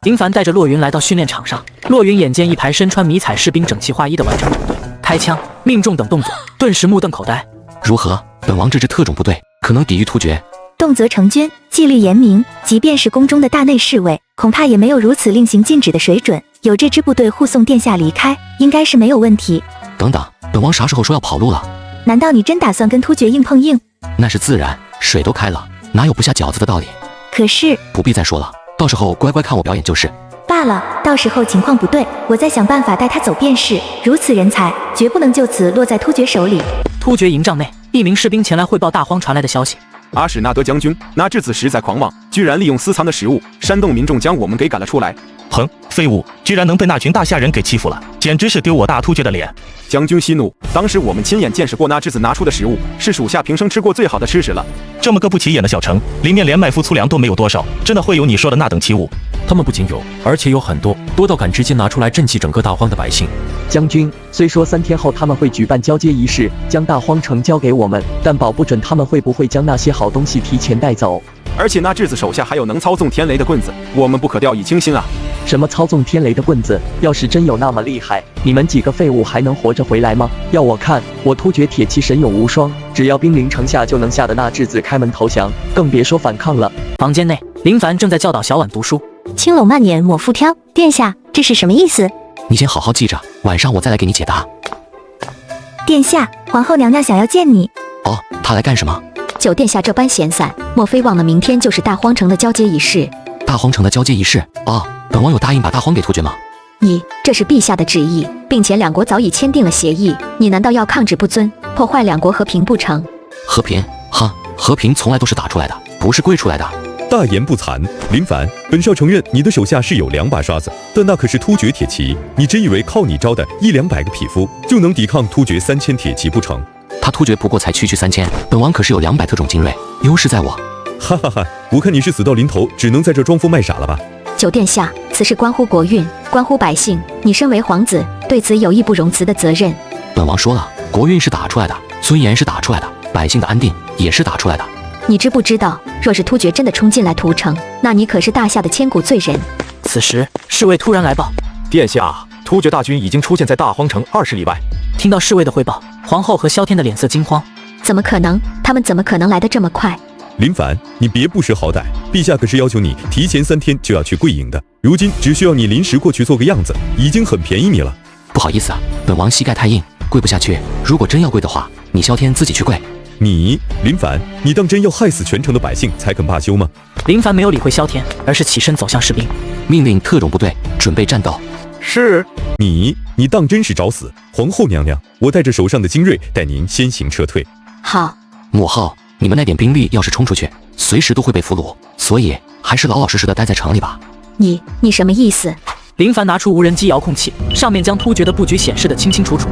林凡带着骆云来到训练场上，骆云眼见一排身穿迷彩士兵整齐划一的完成整队、开枪、命中等动作，顿时目瞪口呆。如何？本王这支特种部队可能抵御突厥？动则成军，纪律严明，即便是宫中的大内侍卫，恐怕也没有如此令行禁止的水准。有这支部队护送殿下离开，应该是没有问题。等等，本王啥时候说要跑路了？难道你真打算跟突厥硬碰硬？那是自然，水都开了，哪有不下饺子的道理？可是不必再说了，到时候乖乖看我表演就是。罢了，到时候情况不对，我再想办法带他走便是。如此人才，绝不能就此落在突厥手里。突厥营帐内，一名士兵前来汇报大荒传来的消息。阿史那德将军，那质子实在狂妄，居然利用私藏的食物煽动民众将我们给赶了出来。哼，废物，居然能被那群大夏人给欺负了，简直是丢我大突厥的脸。将军息怒，当时我们亲眼见识过那质子拿出的食物，是属下平生吃过最好的吃食了。这么个不起眼的小城，里面连麦麸粗粮都没有多少，真的会有你说的那等奇物？他们不仅有，而且有很多，多到敢直接拿出来赈济整个大荒的百姓。将军，虽说3天后他们会举办交接仪式，将大荒城交给我们，但保不准他们会不会将那些好东西提前带走。而且那质子手下还有能操纵天雷的棍子，我们不可掉以轻心啊！什么操纵天雷的棍子？要是真有那么厉害，你们几个废物还能活着回来吗？要我看，我突厥铁骑神勇无双，只要兵临城下就能吓得那质子开门投降，更别说反抗了。房间内，林凡正在教导小婉读书。青龙慢捻抹复挑，殿下，这是什么意思？你先好好记着，晚上我再来给你解答。殿下，皇后娘娘想要见你。哦，她来干什么？九殿下这般闲散，莫非忘了明天就是大荒城的交接仪式？大荒城的交接仪式？哦，本王有答应把大荒给突厥吗？这是陛下的旨意，并且两国早已签订了协议，你难道要抗旨不遵，破坏两国和平不成？和平？哈，和平从来都是打出来的，不是跪出来的。大言不惭，林凡，本少承认你的手下是有2把刷子，但那可是突厥铁骑，你真以为靠你招的100-200个匹夫就能抵抗突厥3000铁骑不成？他突厥不过才区3000，本王可是有200特种精锐，优势在我。哈哈哈，我看你是死到临头，只能在这装疯卖傻了吧？九殿下，此事关乎国运，关乎百姓，你身为皇子，对此有义不容辞的责任。本王说了，国运是打出来的，尊严是打出来的，百姓的安定也是打出来的。你知不知道，若是突厥真的冲进来屠城，那你可是大夏的千古罪人。此时，侍卫突然来报，殿下，突厥大军已经出现在大荒城20里外。听到侍卫的汇报，皇后和萧天的脸色惊慌。怎么可能？他们怎么可能来得这么快？林凡，你别不识好歹，陛下可是要求你提前3天就要去跪营的，如今只需要你临时过去做个样子，已经很便宜你了。不好意思啊，本王膝盖太硬，跪不下去。如果真要跪的话，你萧天自己去跪。你林凡，你当真要害死全城的百姓才肯罢休吗？林凡没有理会萧天，而是起身走向士兵，命令特种部队准备战斗。是。你当真是找死？皇后娘娘，我带着手上的精锐带您先行撤退。好。母后，你们那点兵力要是冲出去，随时都会被俘虏，所以还是老老实实的待在城里吧。你什么意思？林凡拿出无人机遥控器，上面将突厥的布局显示得清清楚楚。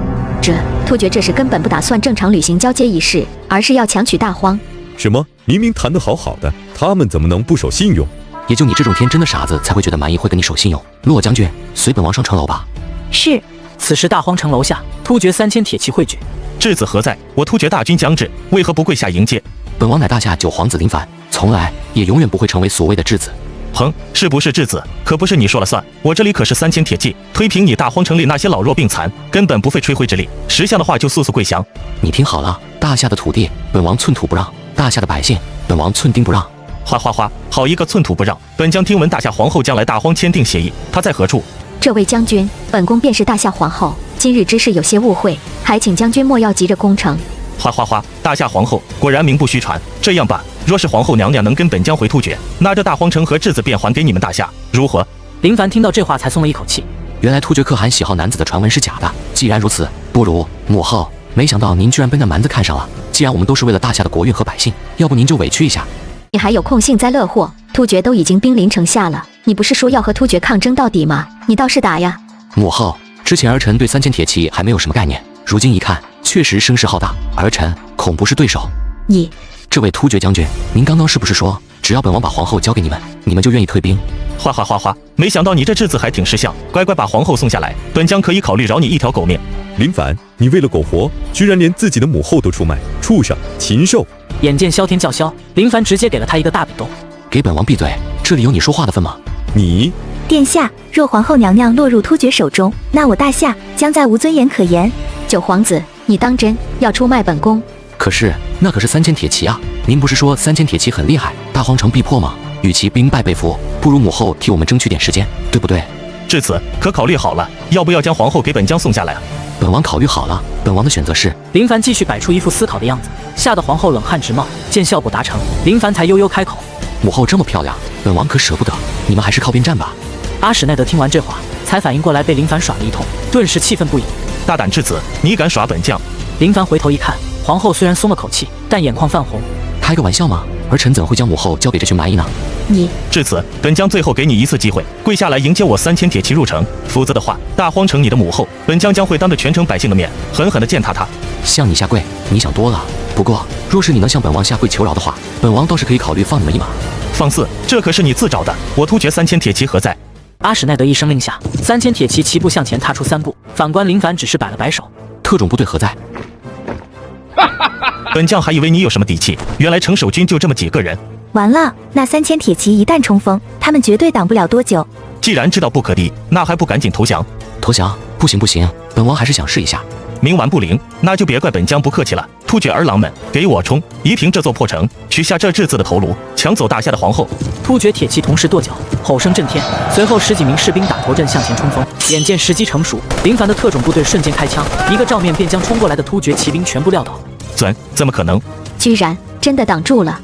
突厥这时根本不打算正常履行交接仪式，而是要强取大荒。什么？明明谈得好好的，他们怎么能不守信用？也就你这种天真的傻子才会觉得蛮夷会跟你守信用。洛将军，随本王上城楼吧。是。此时大荒城楼下，突厥3000铁骑汇聚。质子何在？我突厥大军将至，为何不跪下迎接？本王乃大夏九皇子林凡，从来也永远不会成为所谓的质子。哼，是不是质子可不是你说了算，我这里可是3000铁骑，推平你大荒城里那些老弱病残，根本不费吹灰之力。识相的话就速速跪降。你听好了，大夏的土地本王寸土不让，大夏的百姓本王寸丁不让。哗哗哗，好一个寸土不让！本将听闻大夏皇后将来大荒签订协议，她在何处？这位将军，本宫便是大夏皇后，今日之事有些误会，还请将军莫要急着攻城。哗哗哗，大夏皇后果然名不虚传。这样吧，若是皇后娘娘能跟本将回突厥，那这大荒城和质子便还给你们大夏，如何？林凡听到这话才松了一口气。原来突厥可汗喜好男子的传闻是假的。既然如此，不如母后，没想到您居然被那蛮子看上了。既然我们都是为了大夏的国运和百姓，要不您就委屈一下。你还有空幸灾乐祸？突厥都已经兵临城下了，你不是说要和突厥抗争到底吗？你倒是打呀！母后，之前儿臣对3000铁骑还没有什么概念，如今一看，确实声势浩大，儿臣恐不是对手。这位突厥将军，您刚刚是不是说，只要本王把皇后交给你们，你们就愿意退兵？哗哗哗哗！没想到你这质子还挺识相，乖乖把皇后送下来，本将可以考虑饶你一条狗命。林凡，你为了苟活，居然连自己的母后都出卖，畜生，禽兽！眼见萧天叫嚣，林凡直接给了他一个大比动。给本王闭嘴！这里有你说话的份吗？殿下，若皇后娘娘落入突厥手中，那我大夏将再无尊严可言。九皇子，你当真要出卖本宫？可是那可是3000铁骑啊！您不是说3000铁骑很厉害，大荒城必破吗？与其兵败被俘，不如母后替我们争取点时间，对不对？至此可考虑好了，要不要将皇后给本将送下来啊？本王考虑好了，本王的选择是……林凡继续摆出一副思考的样子，吓得皇后冷汗直冒。见效果达成，林凡才悠悠开口：“母后这么漂亮，本王可舍不得。你们还是靠边站吧。”阿史奈德听完这话，才反应过来被林凡耍了一通，顿时气愤不已。大胆质子，你敢耍本将？林凡回头一看，皇后虽然松了口气，但眼眶泛红。开个玩笑吗？儿臣怎会将母后交给这群蛮夷呢？至此，本将最后给你一次机会，跪下来迎接我3000铁骑入城，否则的话，大荒城你的母后，本将将会当着全城百姓的面，狠狠地践踏她。向你下跪，你想多了。不过，若是你能向本王下跪求饶的话，本王倒是可以考虑放你们一马。放肆！这可是你自找的。我突厥3000铁骑何在？阿史奈德一声令下，3000铁骑齐步向前踏出3步。反观林凡只是摆了摆手。特种部队何在？本将还以为你有什么底气，原来城守军就这么几个人。完了，那3000铁骑一旦冲锋，他们绝对挡不了多久。既然知道不可敌，那还不赶紧投降？投降？不行不行，本王还是想试一下。冥顽不灵，那就别怪本将不客气了。突厥儿郎们，给我冲！夷平这座破城，取下这质子的头颅，抢走大夏的皇后。突厥铁骑同时跺脚，吼声震天，随后10几名士兵打头阵向前冲锋。眼见时机成熟，林凡的特种部队瞬间开枪，一个照面便将冲过来的突厥骑兵全部撂倒。怎么可能？居然真的挡住了！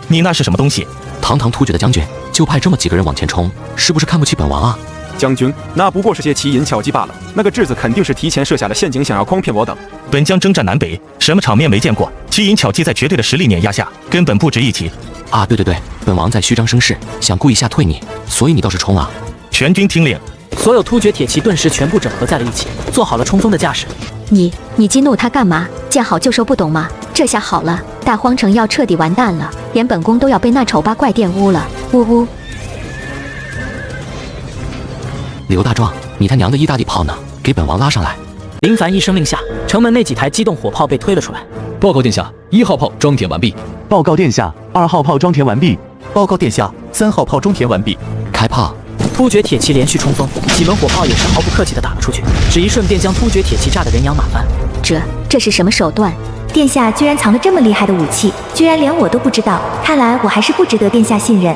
你那是什么东西？堂堂突厥的将军，就派这么几个人往前冲，是不是看不起本王啊？将军，那不过是些奇淫巧计罢了。那个质子肯定是提前设下了陷阱，想要诓骗我等。本将征战南北，什么场面没见过？奇淫巧计在绝对的实力碾压下，根本不值一提。啊，对，本王在虚张声势，想故意吓退你，所以你倒是冲啊！全军听令！所有突厥铁骑顿时全部整合在了一起，做好了冲锋的架势。你激怒他干嘛？见好就收不懂吗？这下好了，大荒城要彻底完蛋了，连本宫都要被那丑八怪玷污了。呜呜！刘大壮，你他娘的意大利炮呢？给本王拉上来！林凡一声令下，城门那几台机动火炮被推了出来。报告殿下，1号炮装填完毕。报告殿下，2号炮装填完毕。报告殿下，3号炮装填完毕。开炮！突厥铁骑连续冲锋，几门火炮也是毫不客气地打了出去，只一瞬便将突厥铁骑炸得人仰马翻。这是什么手段？殿下居然藏了这么厉害的武器，居然连我都不知道，看来我还是不值得殿下信任。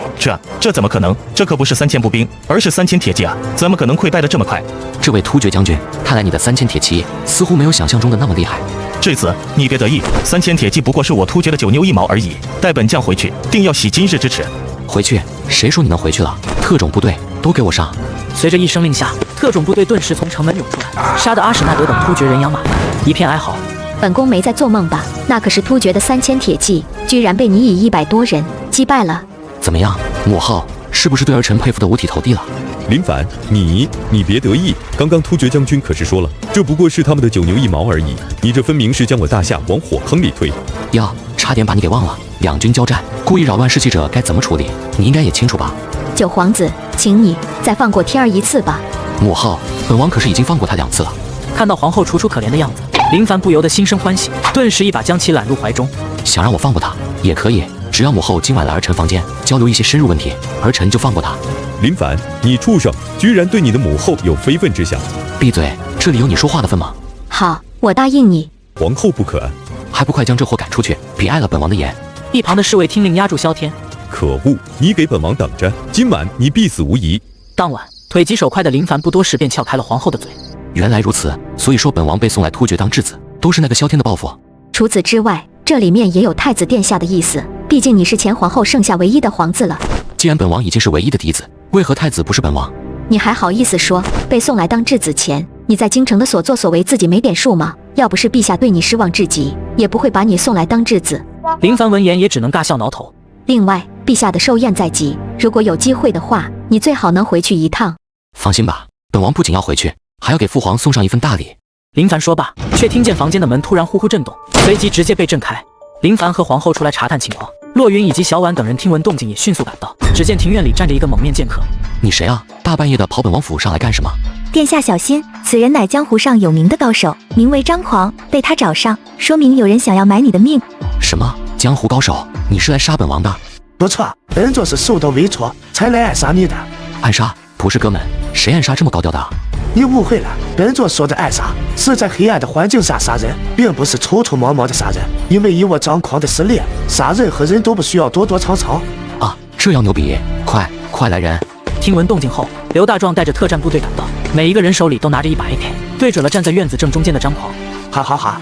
这怎么可能？这可不是3000步兵，而是3000铁骑啊！怎么可能溃败得这么快？这位突厥将军，看来你的3000铁骑似乎没有想象中的那么厉害。质子，你别得意，3000铁骑不过是我突厥的9牛1毛而已。带本将回去，定要洗今日之耻。回去？谁说你能回去了？特种部队都给我上！随着一声令下，特种部队顿时从城门涌出来，杀得阿史那德等突厥人仰马翻，一片哀嚎。本宫没在做梦吧？那可是突厥的3000铁骑，居然被你以100多人击败了。怎么样，母后是不是对儿臣佩服得五体投地了？林凡，你别得意，刚刚突厥将军可是说了，这不过是他们的9牛1毛而已，你这分明是将我大夏往火坑里推。呀，差点把你给忘了，两军交战，故意扰乱士气者该怎么处理？你应该也清楚吧？九皇子，请你再放过天儿一次吧。母后，本王可是已经放过他2次了。看到皇后楚楚可怜的样子，林凡不由得心生欢喜，顿时一把将其揽入怀中。想让我放过他也可以，只要母后今晚来儿臣房间交流一些深入问题，儿臣就放过他。林凡，你畜生，居然对你的母后有非分之想！闭嘴，这里有你说话的份吗？好，我答应你。皇后不可，还不快将这货赶出去，别碍了本王的眼！一旁的侍卫听令压住萧天。可恶，你给本王等着，今晚你必死无疑。当晚，腿疾手快的林凡不多时便撬开了皇后的嘴。原来如此，所以说本王被送来突厥当质子，都是那个萧天的报复。除此之外，这里面也有太子殿下的意思，毕竟你是前皇后剩下唯一的皇子了。既然本王已经是唯一的嫡子，为何太子不是本王？你还好意思说？被送来当质子前，你在京城的所作所为自己没点数吗？要不是陛下对你失望至极，也不会把你送来当质子。林凡闻言也只能尬笑挠头。另外，陛下的寿宴在即，如果有机会的话，你最好能回去一趟。放心吧，本王不仅要回去，还要给父皇送上一份大礼。林凡说罢，却听见房间的门突然呼呼震动，随即直接被震开。林凡和皇后出来查探情况，洛云以及小婉等人听闻动静也迅速赶到。只见庭院里站着一个蒙面剑客。你谁啊？大半夜的跑本王府上来干什么？殿下小心，此人乃江湖上有名的高手，名为张狂，被他找上，说明有人想要买你的命。什么？江湖高手？你是来杀本王的？不错，本座是受到委托才来暗杀你的。暗杀？不是哥们，谁暗杀这么高调的啊？你误会了，本座说的暗杀是在黑暗的环境下杀人，并不是抽抽毛毛的杀人。因为以我张狂的实力，杀任何人都不需要躲躲藏藏。啊，这样牛逼！快来人！听闻动静后，刘大壮带着特战部队赶到，每一个人手里都拿着一把 AK， 对准了站在院子正中间的张狂。哈，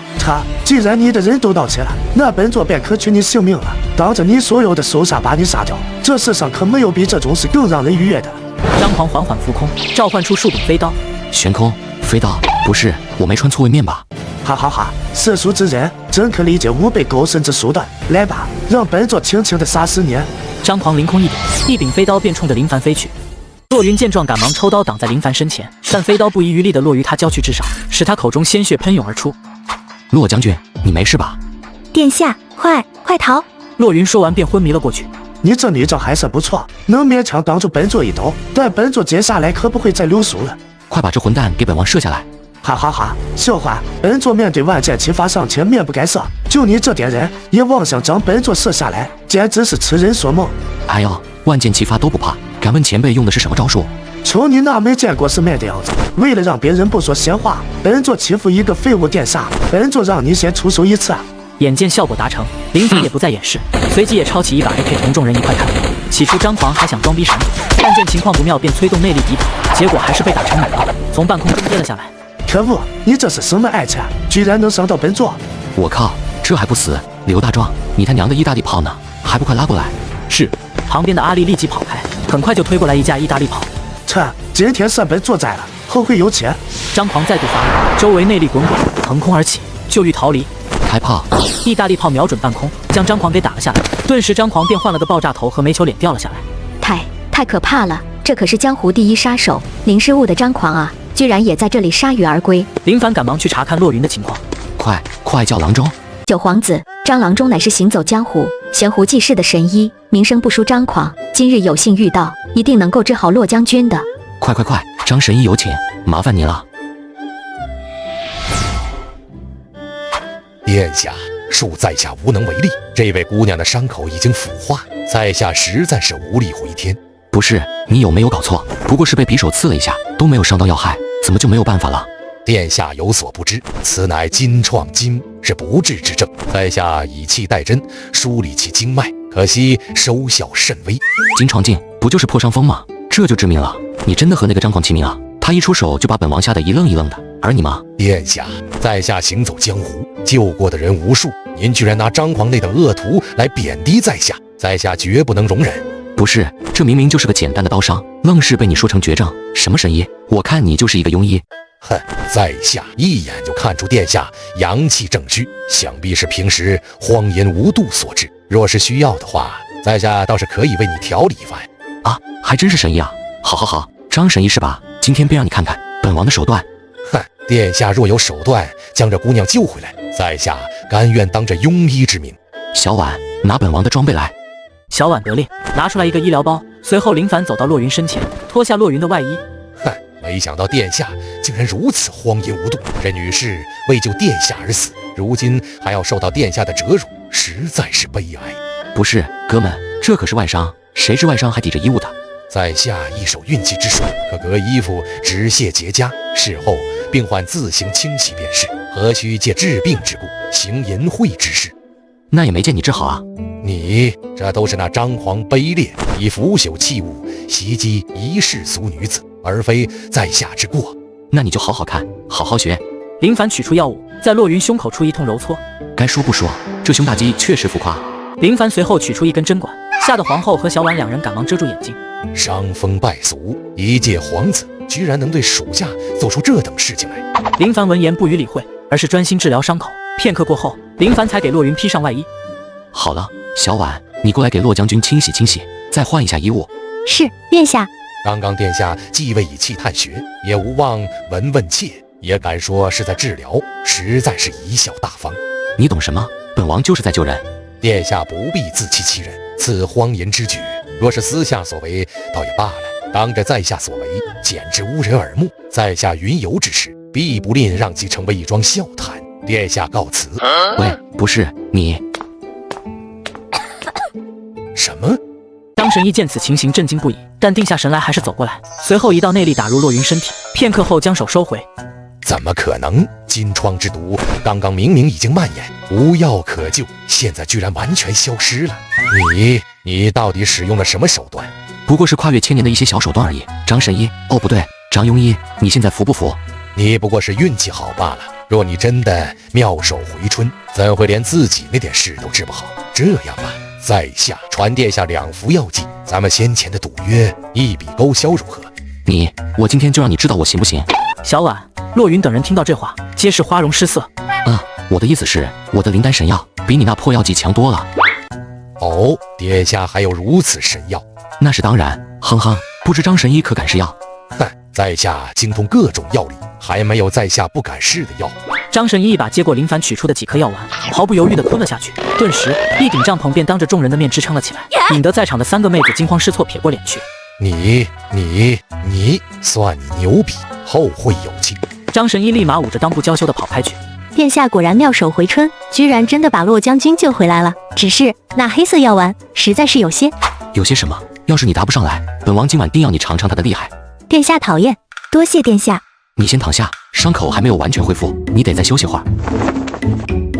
既然你的人都到齐了，那本座便可取你性命了，当着你所有的手下把你杀掉。这世上可没有比这种事更让人愉悦的。张狂缓缓浮空，召唤出数柄飞刀。悬空飞刀？不是，我没穿错位面吧？哈，世俗之人真可理解吾辈狗神之术的。来吧，让本座轻轻地杀死你。张狂凌空一点，一柄飞刀便冲着林凡飞去。洛云见状，赶忙抽刀挡在林凡身前，但飞刀不遗余力地落于他娇躯之上，使他口中鲜血喷涌而出。洛将军，你没事吧？殿下，快逃！洛云说完便昏迷了过去。你这女招还算不错，能勉强挡住本座一刀，但本座接下来可不会再留数了。快把这混蛋给本王射下来！哈，笑话，本座面对万箭齐发上前面不改色，就你这点人也妄想将本座射下来，简直是痴人说梦。哎呦，万箭齐发都不怕，敢问前辈用的是什么招数？瞅你那没见过世面的样子，为了让别人不说闲话，本座欺负一个废物殿下，本座让你先出手一次。眼见效果达成，林凡也不再掩饰，随即也抄起一把 AK 同众人一块看。起初张狂还想装逼闪躲，但见情况不妙，便催动内力抵挡，结果还是被打成奶酪，从半空中跌了下来。可恶，你这是什么爱情，居然能伤到本座！我靠，这还不死？刘大壮，你他娘的意大利炮呢？还不快拉过来！是。旁边的阿丽立即跑开，很快就推过来一架意大利炮。今天算本座栽了，后会有期。张狂再度发力，周围内力滚滚，腾空而起，就欲逃离。开炮！意大利炮瞄准半空，将张狂给打了下来。顿时张狂便换了个爆炸头和煤球脸掉了下来。太可怕了，这可是江湖第一杀手林失误的张狂啊！居然也在这里铩羽而归。林凡赶忙去查看洛云的情况。快叫郎中！九皇子张郎中乃是行走江湖、悬壶济世的神医，名声不输张狂。今日有幸遇到，一定能够治好洛将军的。快！张神医有请，麻烦您了。殿下，恕在下无能为力。这位姑娘的伤口已经腐化，在下实在是无力回天。不是，你有没有搞错？不过是被匕首刺了一下，都没有伤到要害，怎么就没有办法了？殿下有所不知，此乃金创筋，是不治之症。在下以气代针，梳理其经脉，可惜收效甚微。金创劲不就是破伤风吗？这就致命了。你真的和那个张狂齐名啊？他一出手就把本王吓得一愣一愣的，而你吗？殿下，在下行走江湖，救过的人无数，您居然拿张狂那等恶徒来贬低在下绝不能容忍。不是，这明明就是个简单的刀伤，愣是被你说成绝症。什么神医？我看你就是一个庸医。哼，在下一眼就看出殿下阳气正虚，想必是平时荒淫无度所致。若是需要的话，在下倒是可以为你调理一番。啊，还真是神医啊！好，张神医是吧？今天便让你看看本王的手段。哼，殿下若有手段将这姑娘救回来，在下甘愿当这庸医之名。小婉，拿本王的装备来。小婉得令，拿出来一个医疗包。随后林凡走到洛云身前，脱下洛云的外衣。哼，没想到殿下竟然如此荒淫无度，这女士为救殿下而死，如今还要受到殿下的折辱，实在是悲哀。不是，哥们，这可是外伤，谁知外伤还抵着衣物的？在下一手运气之术，可革衣服止泻结痂，事后病患自行清洗便是，何须借治病之故行淫秽之事？那也没见你治好啊！你这都是那张狂卑劣，以腐朽器物袭击一世俗女子，而非在下之过。那你就好好看，好好学。林凡取出药物，在洛云胸口处一通揉搓。该说不说，这胸大肌确实浮夸。林凡随后取出一根针管，吓得皇后和小婉两人赶忙遮住眼睛。伤风败俗，一介皇子居然能对属下做出这等事情来。林凡闻言不予理会，而是专心治疗伤口。片刻过后，林凡才给洛云披上外衣。好了，小婉，你过来给洛将军清洗清洗，再换一下衣物。是，殿下。刚刚殿下既未以气探穴，也无望闻切，也敢说是在治疗，实在是贻笑大方。你懂什么？本王就是在救人。殿下不必自欺欺人，此荒淫之举，若是私下所为，倒也罢了；当着在下所为，简直污人耳目。在下云游之事，必不吝让其成为一桩笑谈。殿下告辞。喂，不是你。什么？张神医见此情形震惊不已，但定下神来还是走过来，随后一道内力打入洛云身体，片刻后将手收回。怎么可能？金疮之毒刚刚明明已经蔓延，无药可救，现在居然完全消失了。你到底使用了什么手段？不过是跨越千年的一些小手段而已。张神医，哦不对，张庸医，你现在服不服？你不过是运气好罢了。若你真的妙手回春，怎会连自己那点事都治不好？这样吧，在下传殿下2服药剂，咱们先前的赌约一笔勾销，如何？我今天就让你知道我行不行？小婉、洛云等人听到这话，皆是花容失色。我的意思是，我的灵丹神药比你那破药剂强多了。哦，殿下还有如此神药？那是当然。哼哼，不知张神医可敢试药？哼，在下精通各种药理，还没有在下不敢试的药。张神医一把接过林凡取出的几颗药丸，毫不犹豫地吞了下去。顿时，一顶帐篷便当着众人的面支撑了起来，引得在场的3个妹子惊慌失措，撇过脸去。你算你牛逼，后会有期。张神医立马捂着裆部娇羞地跑开去。殿下果然妙手回春，居然真的把洛将军救回来了。只是那黑色药丸实在是有些什么？要是你答不上来，本王今晚定要你尝尝他的厉害。殿下讨厌，多谢殿下。你先躺下，伤口还没有完全恢复，你得再休息会儿。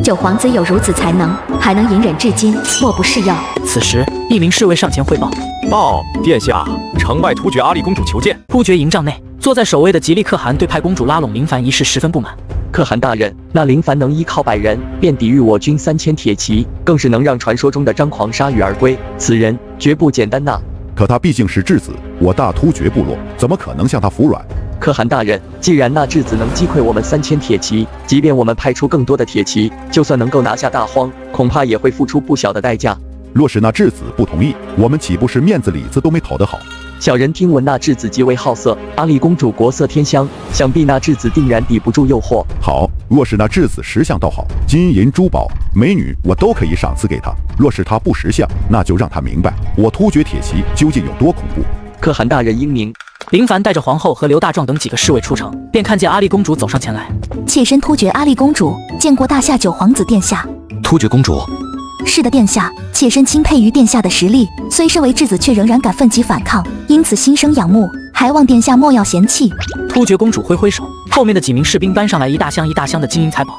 九皇子有如此才能，还能隐忍至今，莫不是药？此时，一名侍卫上前汇报：殿下，城外突厥阿丽公主求见。突厥营帐内，坐在首位的吉利可汗对派公主拉拢林凡一事十分不满。可汗大人，那林凡能依靠100人便抵御我军3000铁骑，更是能让传说中的张狂铩羽而归，此人绝不简单呐。可他毕竟是质子，我大突厥部落怎么可能向他服软？可汗大人，既然那质子能击溃我们3000铁骑，即便我们派出更多的铁骑，就算能够拿下大荒，恐怕也会付出不小的代价。若是那质子不同意，我们岂不是面子里子都没讨得好？小人听闻那质子极为好色，阿丽公主国色天香，想必那质子定然抵不住诱惑。好，若是那质子识相倒好，金银珠宝美女我都可以赏赐给他。若是他不识相，那就让他明白我突厥铁骑究竟有多恐怖。可汗大人英明。林凡带着皇后和刘大壮等几个侍卫出城，便看见阿丽公主走上前来。妾身突厥阿丽公主，见过大夏九皇子殿下。突厥公主。是的，殿下，妾身钦佩于殿下的实力，虽身为质子，却仍然敢奋起反抗，因此心生仰慕，还望殿下莫要嫌弃。突厥公主挥挥手，后面的几名士兵搬上来一大箱一大箱的金银财宝。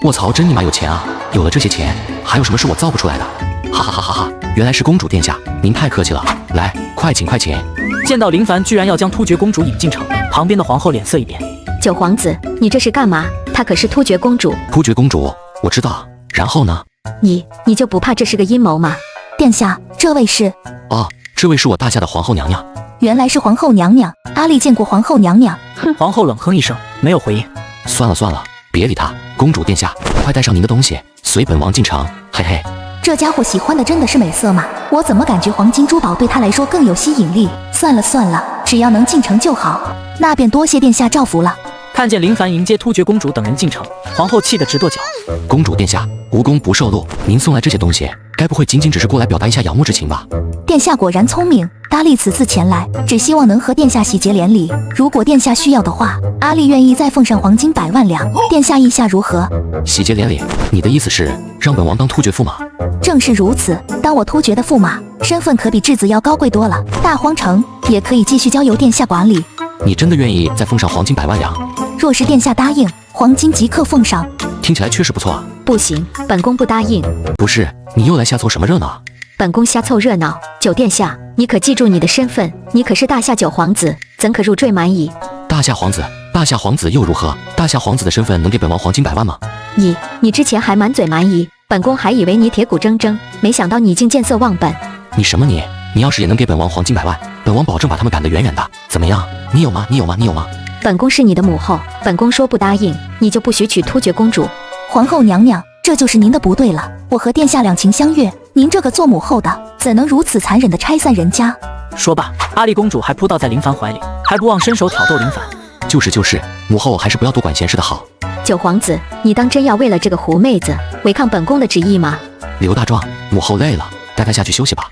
卧槽，真尼玛有钱啊！有了这些钱，还有什么是我造不出来的？哈哈哈哈哈！原来是公主殿下，您太客气了，来，快请快请。见到林凡居然要将突厥公主引进城，旁边的皇后脸色一变。九皇子，你这是干嘛？她可是突厥公主。突厥公主，我知道。然后呢？你就不怕这是个阴谋吗？殿下，这位是……哦，这位是我大夏的皇后娘娘。原来是皇后娘娘，阿丽见过皇后娘娘。皇后冷哼一声，没有回应。算了算了，别理她。公主殿下，快带上您的东西，随本王进城。嘿嘿。这家伙喜欢的真的是美色吗？我怎么感觉黄金珠宝对他来说更有吸引力？算了算了，只要能进城就好。那便多谢殿下照拂了。看见林凡迎接突厥公主等人进城，皇后气得直跺脚。公主殿下，无功不受禄，您送来这些东西，该不会仅仅只是过来表达一下仰慕之情吧？殿下果然聪明，阿丽此次前来，只希望能和殿下喜结连理。如果殿下需要的话，阿丽愿意再奉上黄金100万两。殿下意下如何？喜结连理，你的意思是让本王当突厥驸马？正是如此，当我突厥的驸马，身份可比质子要高贵多了。大荒城也可以继续交由殿下管理。你真的愿意再奉上黄金100万两？若是殿下答应，黄金即刻奉上。听起来确实不错啊。不行，本宫不答应。不是，你又来瞎凑什么热闹？本宫瞎凑热闹。九殿下，你可记住你的身份，你可是大夏九皇子，怎可入赘蛮夷？大夏皇子，大夏皇子又如何？大夏皇子的身份能给本王黄金100万吗？你之前还满嘴蛮夷，本宫还以为你铁骨铮铮，没想到你竟见色忘本。你什么你？你要是也能给本王黄金100万，本王保证把他们赶得远远的。怎么样？你有吗？你有吗？你有吗？本宫是你的母后，本宫说不答应，你就不许娶突厥公主。皇后娘娘，这就是您的不对了。我和殿下两情相悦，您这个做母后的，怎能如此残忍地拆散人家？说罢，阿丽公主还扑倒在林凡怀里，还不忘伸手挑逗林凡。就是，母后还是不要多管闲事的好。九皇子，你当真要为了这个狐妹子违抗本宫的旨意吗？刘大壮，母后累了，带她下去休息吧。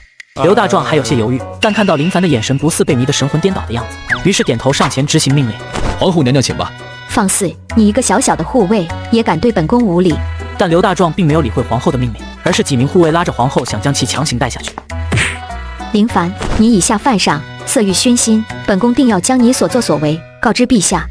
刘大壮还有些犹豫，但看到林凡的眼神不似被迷得神魂颠倒的样子，于是点头上前执行命令。皇后娘娘请吧。放肆！你一个小小的护卫也敢对本宫无礼？但刘大壮并没有理会皇后的命令，而是几名护卫拉着皇后想将其强行带下去。林凡，你以下犯上，色欲熏心，本宫定要将你所作所为告知陛下。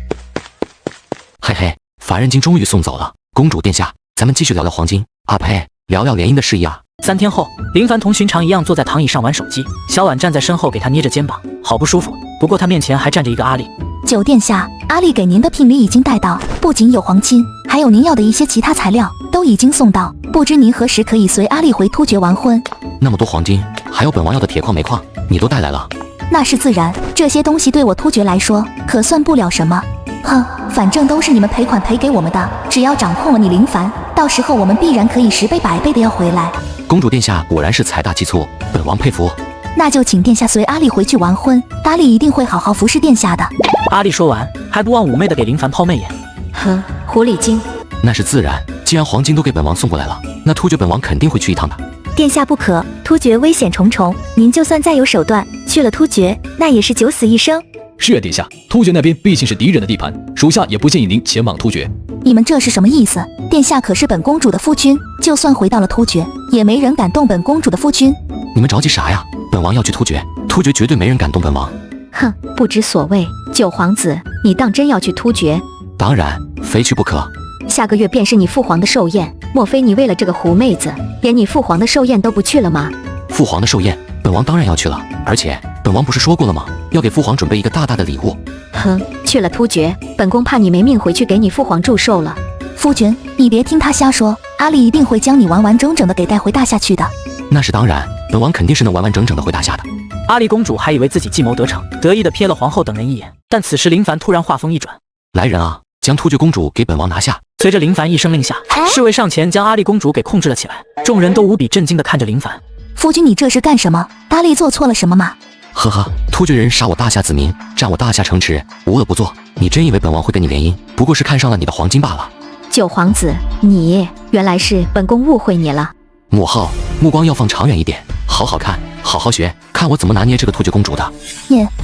嘿嘿，凡人精终于送走了。公主殿下，咱们继续聊聊黄金啊呸，聊聊联姻的事宜啊。3天后，林凡同寻常一样坐在躺椅上玩手机，小婉站在身后给他捏着肩膀，好不舒服。不过他面前还站着一个阿丽。九殿下，阿丽给您的聘礼已经带到，不仅有黄金，还有您要的一些其他材料都已经送到，不知您何时可以随阿丽回突厥完婚？那么多黄金，还有本王要的铁矿煤矿，你都带来了？那是自然，这些东西对我突厥来说可算不了什么。哼，反正都是你们赔款赔给我们的，只要掌控了你林凡，到时候我们必然可以10倍100倍的要回来。公主殿下果然是财大气粗，本王佩服。那就请殿下随阿丽回去完婚，阿丽一定会好好服侍殿下的。阿丽说完，还不忘妩媚的给林凡抛媚眼。哼，狐狸精。那是自然，既然黄金都给本王送过来了，那突厥本王肯定会去一趟的。殿下不可，突厥危险重重，您就算再有手段，去了突厥，那也是九死一生。是啊，殿下，突厥那边毕竟是敌人的地盘，属下也不建议您前往突厥。你们这是什么意思？殿下可是本公主的夫君，就算回到了突厥，也没人敢动本公主的夫君。你们着急啥呀？本王要去突厥，突厥绝对没人敢动本王。哼，不知所谓。九皇子，你当真要去突厥？当然，非去不可。下个月便是你父皇的寿宴，莫非你为了这个狐妹子，连你父皇的寿宴都不去了吗？父皇的寿宴，本王当然要去了，而且本王不是说过了吗？要给父皇准备一个大大的礼物。哼，去了突厥，本宫怕你没命回去给你父皇祝寿了。夫君，你别听他瞎说，阿丽一定会将你完完整整的给带回大夏去的。那是当然，本王肯定是能完完整整的回大夏的。阿丽公主还以为自己计谋得逞，得意的瞥了皇后等人一眼，但此时林凡突然话锋一转：来人啊，将突厥公主给本王拿下！随着林凡一声令下，侍卫上前将阿丽公主给控制了起来。众人都无比震惊的看着林凡。夫君，你这是干什么？阿丽做错了什么吗？呵呵，突厥人杀我大夏子民，占我大夏城池，无恶不作。你真以为本王会跟你联姻？不过是看上了你的黄金罢了。九皇子，你原来是本宫误会你了。母后，目光要放长远一点，好好看，好好学，看我怎么拿捏这个突厥公主的。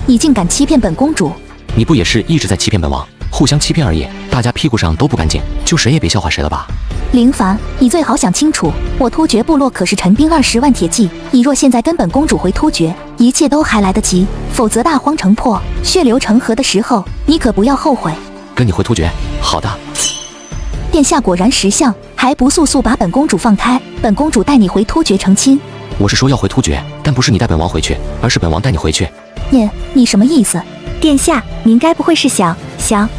你竟敢欺骗本公主！你不也是一直在欺骗本王，互相欺骗而已，大家屁股上都不干净，就谁也别笑话谁了吧。林凡，你最好想清楚，我突厥部落可是陈兵20万铁骑，你若现在跟本公主回突厥，一切都还来得及，否则大荒城破，血流成河的时候，你可不要后悔。跟你回突厥？好的。殿下果然识相，还不速速把本公主放开，本公主带你回突厥成亲。我是说要回突厥，但不是你带本王回去，而是本王带你回去。你什么意思？殿下，您该不会是想……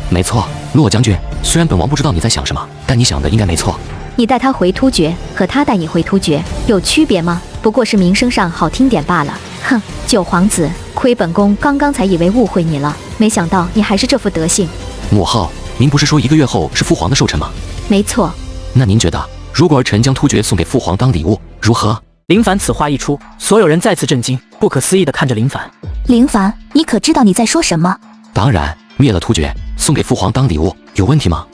没错，骆将军，虽然本王不知道你在想什么，但你想的应该没错。你带他回突厥和他带你回突厥有区别吗？不过是名声上好听点罢了。哼，九皇子，亏本宫刚刚才以为误会你了，没想到你还是这副德行。母后，您不是说1个月后是父皇的寿辰吗？没错。那您觉得，如果儿臣将突厥送给父皇当礼物，如何？林凡此话一出，所有人再次震惊，不可思议地看着林凡。林凡，你可知道你在说什么？当然，灭了突厥，送给父皇当礼物，有问题吗？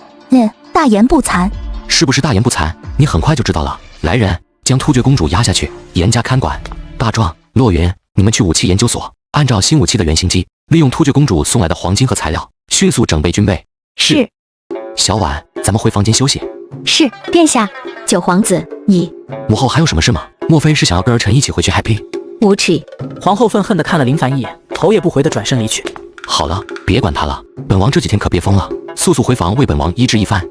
大言不惭。是不是大言不惭？你很快就知道了。来人，将突厥公主押下去，严加看管。大壮、骆云，你们去武器研究所，按照新武器的原型机，利用突厥公主送来的黄金和材料，迅速整备军备。是。小婉，咱们回房间休息。是，殿下。九皇子，你母后还有什么事吗？莫非是想要跟儿臣一起回去 happy？ 无耻！皇后愤恨地看了林凡一眼，头也不回地转身离去。好了，别管他了，本王这几天可别疯了，速速回房为本王医治一番。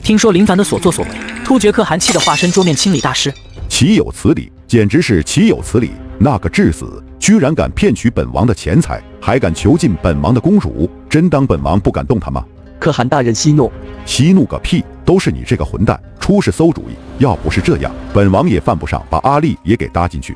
听说林凡的所作所为，突厥可汗气得化身桌面清理大师。岂有此理！简直是岂有此理！那个质子居然敢骗取本王的钱财，还敢囚禁本王的公主，真当本王不敢动他吗？可汗大人息怒。息怒个屁！都是你这个混蛋出事馊主意，要不是这样，本王也犯不上把阿丽也给搭进去。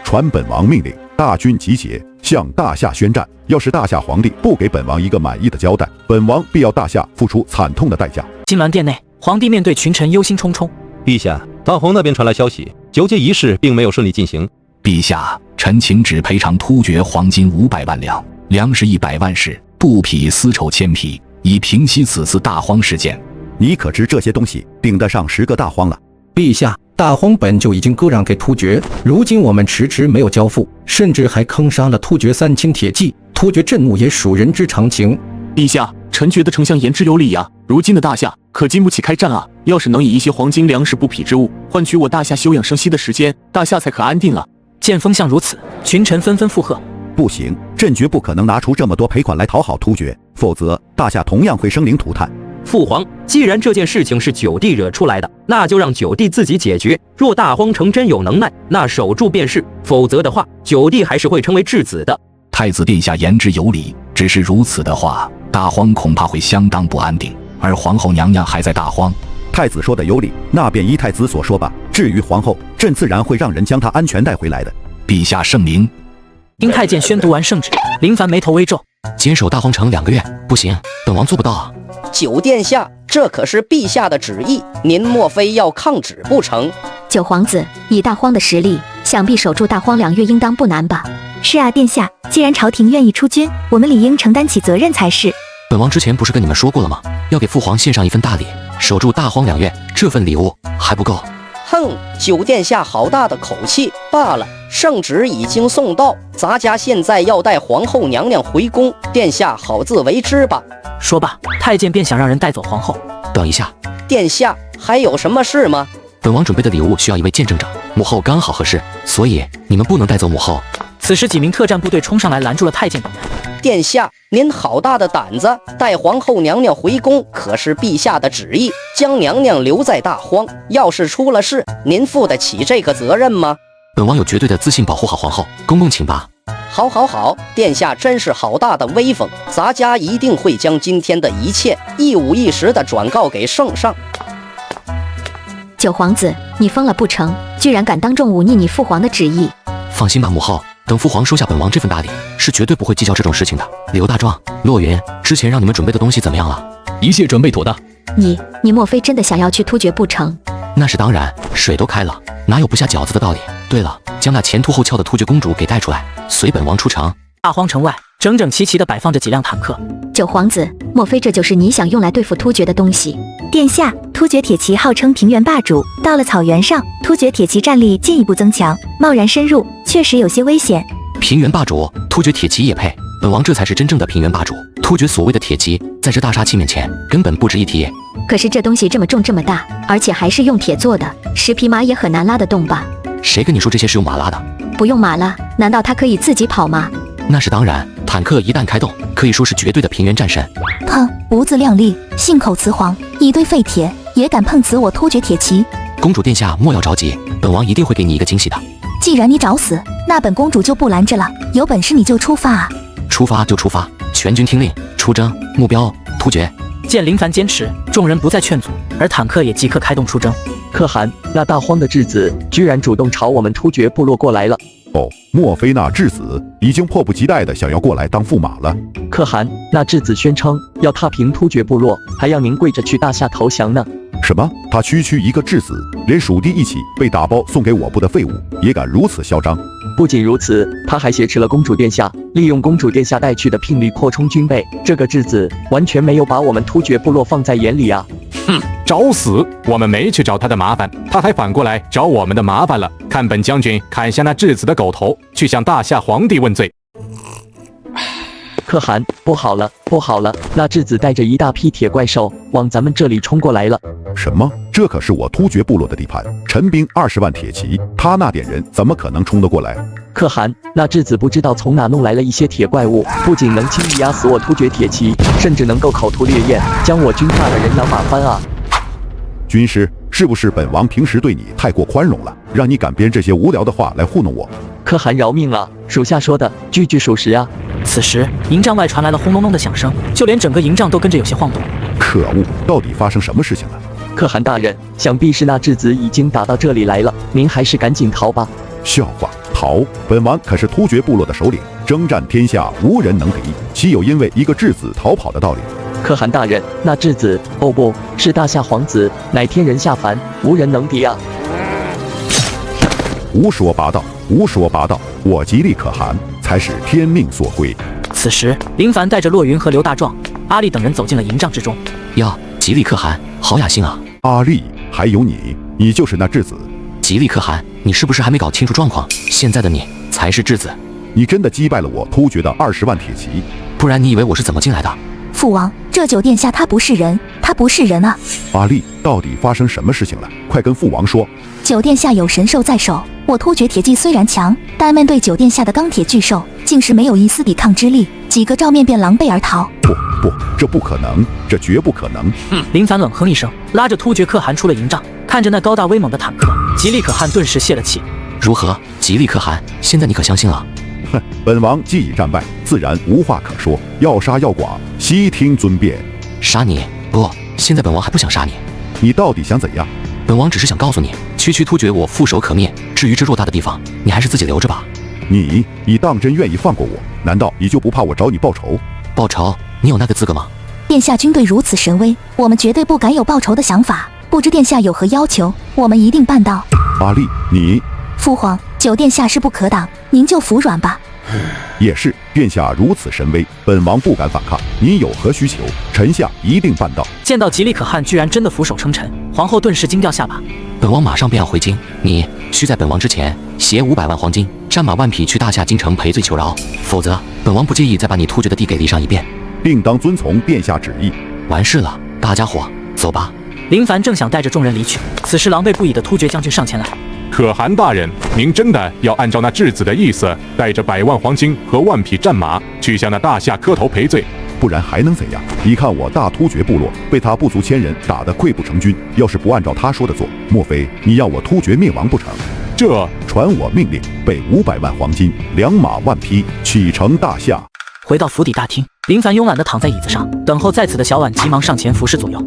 传本王命令，大军集结，向大夏宣战。要是大夏皇帝不给本王一个满意的交代，本王必要大夏付出惨痛的代价。金銮殿内，皇帝面对群臣忧心忡忡。陛下，大荒那边传来消息，纠结仪式并没有顺利进行。陛下，臣请旨赔偿突厥黄金500万两，粮食100万石，布匹丝绸1000匹，以平息此次大荒事件。你可知这些东西顶得上10个大荒了？陛下，大荒本就已经割让给突厥，如今我们迟迟没有交付，甚至还坑杀了突厥3000铁骑，突厥震怒也属人之常情。陛下，臣觉得丞相言之有理呀。如今的大夏可经不起开战啊！要是能以一些黄金、粮食、布匹之物换取我大夏休养生息的时间，大夏才可安定了。见风向如此，群臣纷纷附和。不行，朕绝不可能拿出这么多赔款来讨好突厥，否则大夏同样会生灵涂炭。父皇，既然这件事情是九弟惹出来的，那就让九弟自己解决。若大荒城真有能耐，那守住便是；否则的话，九弟还是会成为质子的。太子殿下言之有理，只是如此的话，大荒恐怕会相当不安定，而皇后娘娘还在大荒。太子说的有理，那便依太子所说吧。至于皇后，朕自然会让人将她安全带回来的。陛下圣明。听太监宣读完圣旨，林凡眉头微皱。坚守大荒城2个月，不行，本王做不到啊。九殿下，这可是陛下的旨意，您莫非要抗旨不成？九皇子，以大荒的实力，想必守住大荒2月应当不难吧？是啊，殿下，既然朝廷愿意出军，我们理应承担起责任才是。本王之前不是跟你们说过了吗？要给父皇献上一份大礼，守住大荒2月，这份礼物还不够。哼，九殿下好大的口气！罢了，圣旨已经送到，咱家现在要带皇后娘娘回宫，殿下好自为之吧。说罢，太监便想让人带走皇后。等一下，殿下还有什么事吗？本王准备的礼物需要一位见证者，母后刚好合适，所以你们不能带走母后。此时几名特战部队冲上来拦住了太监等人。殿下，您好大的胆子，带皇后娘娘回宫可是陛下的旨意，将娘娘留在大荒，要是出了事，您负得起这个责任吗？本王有绝对的自信保护好皇后，公公请吧。好好好，殿下真是好大的威风，咱家一定会将今天的一切一五一十的转告给圣上。九皇子，你疯了不成？居然敢当众忤逆你父皇的旨意！放心吧，母后，等父皇收下本王这份大礼，是绝对不会计较这种事情的。刘大壮、骆云，之前让你们准备的东西怎么样了？一切准备妥当。你莫非真的想要去突厥不成？那是当然，水都开了，哪有不下饺子的道理？对了，将那前凸后翘的突厥公主给带出来。随本王出城。大荒城外整整齐齐地摆放着几辆坦克。九皇子，莫非这就是你想用来对付突厥的东西？殿下，突厥铁骑号称平原霸主，到了草原上，突厥铁骑战力进一步增强，贸然深入确实有些危险。平原霸主，突厥铁骑也配？本王这才是真正的平原霸主。突厥所谓的铁骑，在这大杀器面前根本不值一提。可是这东西这么重这么大，而且还是用铁做的，10匹马也很难拉得动吧？谁跟你说这些是用马拉的？不用马拉，难道它可以自己跑吗？那是当然，坦克一旦开动，可以说是绝对的平原战神。哼，不自量力，信口雌黄，一堆废铁也敢碰瓷我突厥铁骑？公主殿下莫要着急，本王一定会给你一个惊喜的。既然你找死，那本公主就不拦着了，有本事你就出发啊！出发就出发，全军听令，出征，目标突厥。见林凡坚持，众人不再劝阻，而坦克也即刻开动出征。可汗，那大荒的质子居然主动朝我们突厥部落过来了。哦，莫非那质子已经迫不及待地想要过来当驸马了？可汗，那质子宣称要踏平突厥部落，还要您跪着去大夏投降呢。什么？他区区一个质子，连属地一起被打包送给我部的废物，也敢如此嚣张？不仅如此，他还挟持了公主殿下，利用公主殿下带去的聘礼扩充军备。这个质子完全没有把我们突厥部落放在眼里啊！哼，找死！我们没去找他的麻烦，他还反过来找我们的麻烦了。看本将军砍下那质子的狗头，去向大夏皇帝问罪。可汗，不好了，不好了！那质子带着一大批铁怪兽往咱们这里冲过来了。什么？这可是我突厥部落的地盘，陈兵20万铁骑，他那点人怎么可能冲得过来？可汗，那质子不知道从哪弄来了一些铁怪物，不仅能轻易压死我突厥铁骑，甚至能够口吐烈焰，将我军大的人仰马翻啊！军师，是不是本王平时对你太过宽容了，让你敢编这些无聊的话来糊弄我？可汗饶命啊！属下说的句句属实啊！此时，营帐外传来了轰隆隆的响声，就连整个营帐都跟着有些晃动。可恶，到底发生什么事情了？可汗大人，想必是那质子已经打到这里来了，您还是赶紧逃吧。笑话，逃！本王可是突厥部落的首领，征战天下无人能敌，岂有因为一个质子逃跑的道理？可汗大人，那质子，哦不是大夏皇子，乃天人下凡，无人能敌啊！胡说八道，胡说八道！我吉利可汗才是天命所归。此时，林凡带着骆云和刘大壮、阿力等人走进了营帐之中。哟，吉利可汗，好雅兴啊！阿力，还有你就是那质子。吉利可汗，你是不是还没搞清楚状况？现在的你才是质子。你真的击败了我突厥的20万铁骑？不然你以为我是怎么进来的？父王，这九殿下他不是人，他不是人啊！阿力，到底发生什么事情了？快跟父王说！九殿下有神兽在手，我突厥铁骑虽然强，但面对九殿下的钢铁巨兽，竟是没有一丝抵抗之力，几个照面便狼狈而逃。不，这不可能，这绝不可能！林凡冷哼一声，拉着突厥可汗出了营帐，看着那高大威猛的坦克，吉利可汗顿时泄了气。如何，吉利可汗？现在你可相信了？哼，本王既已战败，自然无话可说，要杀要剐，悉听尊便。杀你？不，现在本王还不想杀你。你到底想怎样？本王只是想告诉你，区区突厥我覆手可灭，至于这偌大的地方，你还是自己留着吧。你当真愿意放过我？难道你就不怕我找你报仇？报仇？你有那个资格吗？殿下军队如此神威，我们绝对不敢有报仇的想法。不知殿下有何要求，我们一定办到。阿力，你父皇，九殿下势不可挡，您就服软吧。也是，殿下如此神威，本王不敢反抗。您有何需求，臣下一定办到。见到吉利可汗居然真的俯首称臣，皇后顿时惊掉下巴。本王马上便要回京，你需在本王之前携500万黄金，战马万匹去大夏京城赔罪求饶，否则本王不介意再把你突厥的地给理上一遍。定当遵从殿下旨意。完事了，大家伙走吧。林凡正想带着众人离去，此时狼狈不已的突厥将军上前来。可汗大人，您真的要按照那质子的意思，带着100万黄金和万匹战马去向那大夏磕头赔罪？不然还能怎样？你看我大突厥部落被他不足1000人打得溃不成军，要是不按照他说的做，莫非你要我突厥灭亡不成？这传我命令，备500万黄金，2马万匹，启程大夏。回到府邸大厅，林凡慵懒地躺在椅子上，等候在此的小婉急忙上前服侍左右。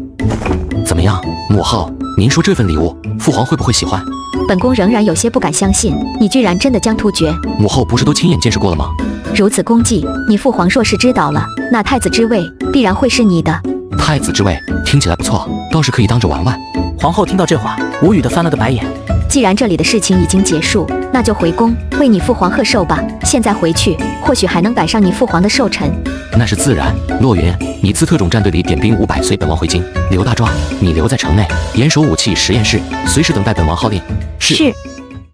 怎么样，母后？您说这份礼物，父皇会不会喜欢？本宫仍然有些不敢相信，你居然真的将突厥……母后不是都亲眼见识过了吗？如此功绩，你父皇若是知道了，那太子之位必然会是你的。太子之位听起来不错，倒是可以当着玩玩。皇后听到这话，无语地翻了个白眼。既然这里的事情已经结束，那就回宫为你父皇贺寿吧。现在回去，或许还能赶上你父皇的寿辰。那是自然。洛云，你自特种战队里点兵500，随本王回京。刘大壮，你留在城内，严守武器实验室，随时等待本王号令。是。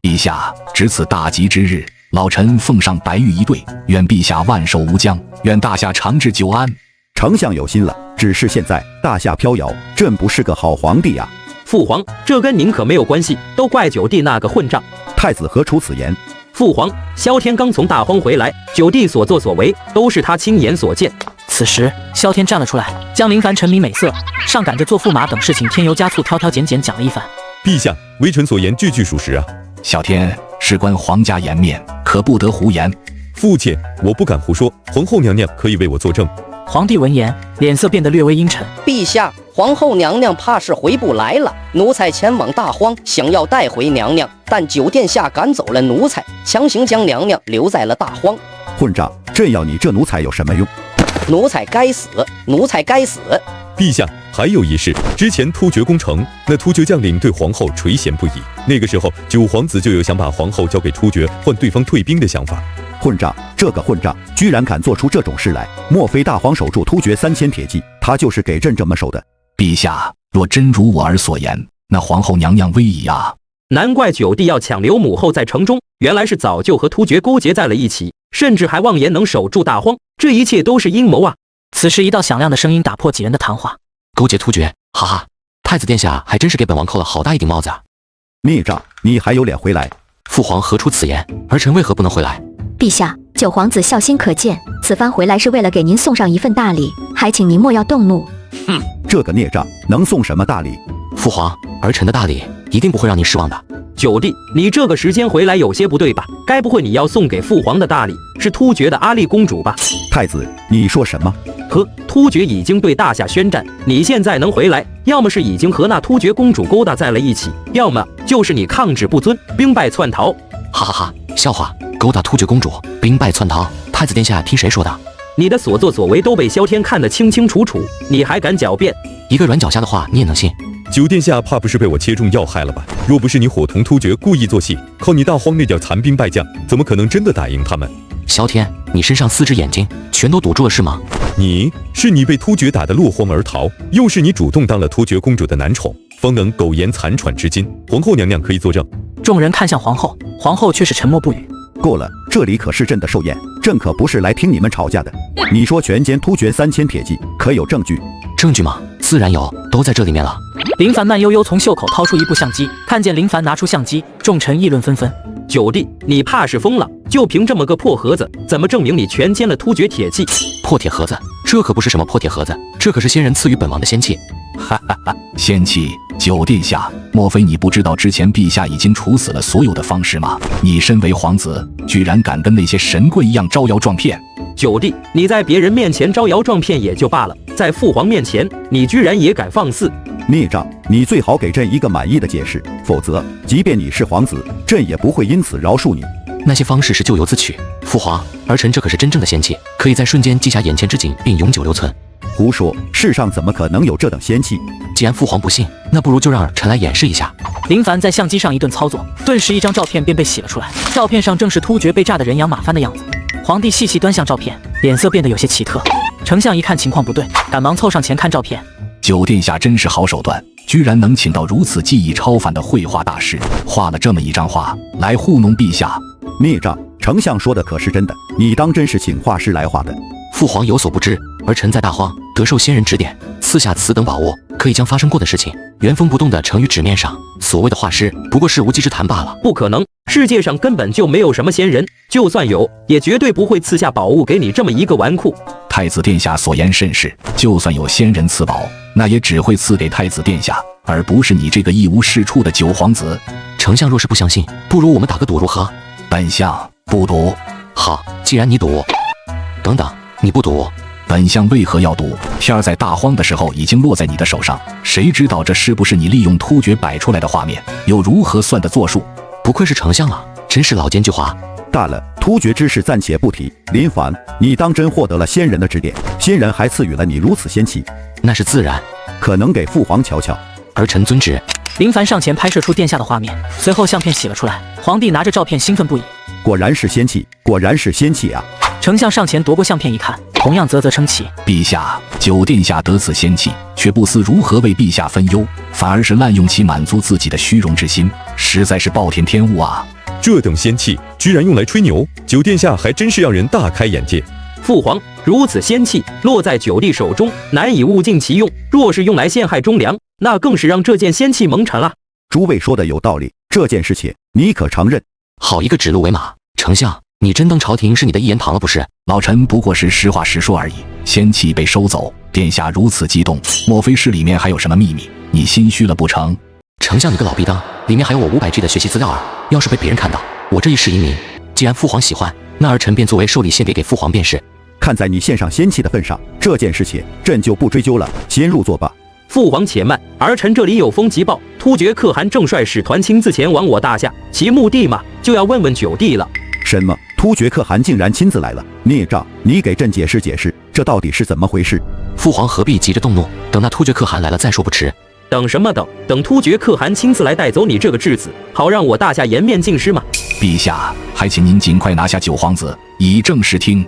陛下，值此大吉之日，老臣奉上白玉一对，愿陛下万寿无疆，愿大夏长治久安。丞相有心了，只是现在大夏飘摇，朕不是个好皇帝呀。父皇，这跟您可没有关系，都怪九弟那个混账。太子何出此言？父皇，萧天刚从大荒回来，九弟所作所为都是他亲眼所见。此时，萧天站了出来，将林凡沉迷美色、上赶着做驸马等事情添油加醋、挑挑拣拣讲了一番。陛下，微臣所言句句属实啊。小天，事关皇家颜面，可不得胡言。父亲，我不敢胡说，皇后娘娘可以为我作证。皇帝闻言，脸色变得略微阴沉。陛下，皇后娘娘怕是回不来了。奴才前往大荒，想要带回娘娘，但九殿下赶走了奴才，强行将娘娘留在了大荒。混账！朕要你这奴才有什么用？奴才该死！奴才该死！陛下，还有一事，之前突厥攻城，那突厥将领对皇后垂涎不已，那个时候九皇子就有想把皇后交给突厥，换对方退兵的想法。混账！这个混账居然敢做出这种事来！莫非大荒守住突厥3000铁骑，他就是给朕这么守的？陛下，若真如我儿所言，那皇后娘娘威仪啊！难怪九弟要抢留母后在城中，原来是早就和突厥勾结在了一起，甚至还妄言能守住大荒，这一切都是阴谋啊！此时，一道响亮的声音打破几人的谈话：勾结突厥，哈哈！太子殿下还真是给本王扣了好大一顶帽子啊！孽障，你还有脸回来？父皇何出此言？儿臣为何不能回来？陛下，九皇子孝心可见，此番回来是为了给您送上一份大礼，还请您莫要动怒。这个孽障能送什么大礼？父皇，儿臣的大礼一定不会让您失望的。九弟，你这个时间回来有些不对吧？该不会你要送给父皇的大礼是突厥的阿丽公主吧？太子，你说什么？突厥已经对大夏宣战，你现在能回来，要么是已经和那突厥公主勾搭在了一起，要么就是你抗旨不遵，兵败窜逃。哈哈哈，笑话！勾搭突厥公主，兵败窜逃，太子殿下听谁说的？你的所作所为都被萧天看得清清楚楚，你还敢狡辩？一个软脚虾的话你也能信？九殿下怕不是被我切中要害了吧？若不是你伙同突厥故意做戏，靠你大荒那点残兵败将，怎么可能真的打赢他们？萧天，你身上4只眼睛全都堵住了是吗？是你被突厥打得落荒而逃，又是你主动当了突厥公主的男宠，方能苟延残喘至今。皇后娘娘可以作证。众人看向皇后，皇后却是沉默不语。够了，这里可是朕的寿宴，朕可不是来听你们吵架的。你说全歼突厥3000铁骑，可有证据？证据吗？自然有，都在这里面了。林凡慢悠悠从袖口掏出一部相机，看见林凡拿出相机，众臣议论纷纷。九弟，你怕是疯了？就凭这么个破盒子，怎么证明你全歼了突厥铁骑？破铁盒子？这可不是什么破铁盒子，这可是先人赐予本王的仙器。哈哈哈！仙器，九殿下，莫非你不知道之前陛下已经处死了所有的方士吗？你身为皇子，居然敢跟那些神棍一样招摇撞骗！九弟，你在别人面前招摇撞骗也就罢了，在父皇面前，你居然也敢放肆！孽障，你最好给朕一个满意的解释，否则，即便你是皇子，朕也不会因此饶恕你。那些方式是咎由自取。父皇，儿臣这可是真正的仙器，可以在瞬间记下眼前之景，并永久留存。胡说，世上怎么可能有这等仙器？既然父皇不信，那不如就让臣来演示一下。林凡在相机上一顿操作，顿时一张照片便被洗了出来。照片上正是突厥被炸得人仰马翻的样子。皇帝细细端详照片，脸色变得有些奇特。丞相一看情况不对，赶忙凑上前看照片。九殿下真是好手段，居然能请到如此技艺超凡的绘画大师，画了这么一张画来糊弄陛下。孽障，丞相说的可是真的？你当真是请画师来画的？父皇有所不知，儿臣在大荒得受仙人指点，赐下此等宝物，可以将发生过的事情原封不动地呈于纸面上。所谓的画师，不过是无稽之谈罢了。不可能，世界上根本就没有什么仙人，就算有，也绝对不会赐下宝物给你这么一个纨绔。太子殿下所言甚是，就算有仙人赐宝，那也只会赐给太子殿下，而不是你这个一无是处的九皇子。丞相若是不相信，不如我们打个赌如何？本相不赌。好，既然你赌，等等，你不赌，本相为何要赌？天儿在大荒的时候已经落在你的手上，谁知道这是不是你利用突厥摆出来的画面，又如何算得作数？不愧是丞相啊，真是老奸巨猾。大了，突厥之事暂且不提。林凡，你当真获得了仙人的指点？仙人还赐予了你如此仙器？那是自然。可能给父皇瞧瞧？儿臣遵旨。林凡上前拍摄出殿下的画面，随后相片洗了出来。皇帝拿着照片兴奋不已，果然是仙气，果然是仙气啊！丞相上前夺过相片一看，同样啧啧称奇。陛下，九殿下得此仙气，却不思如何为陛下分忧，反而是滥用其满足自己的虚荣之心，实在是暴殄天物啊！这等仙气居然用来吹牛，九殿下还真是让人大开眼界。父皇，如此仙气落在九弟手中，难以物尽其用。若是用来陷害忠良，那更是让这件仙气蒙尘了。诸位说的有道理，这件事情你可承认？好一个指鹿为马！丞相，你真当朝廷是你的一言堂了不是？老臣不过是实话实说而已。仙气被收走，殿下如此激动，莫非是里面还有什么秘密？你心虚了不成？丞相你个老逼当，里面还有我500G 的学习资料啊！要是被别人看到，我这一世移民，既然父皇喜欢，那儿臣便作为寿礼献给父皇便是。看在你献上仙气的份上，这件事情朕就不追究了，先入座吧。父皇且慢，儿臣这里有封急报，突厥可汗正率使团亲自前往我大夏，其目的嘛，就要问问九弟了。什么？突厥可汗竟然亲自来了？孽障！你给朕解释解释，这到底是怎么回事？父皇何必急着动怒？等那突厥可汗来了再说不迟。等什么等？等突厥可汗亲自来带走你这个质子，好让我大夏颜面尽失嘛！陛下，还请您尽快拿下九皇子，以正视听。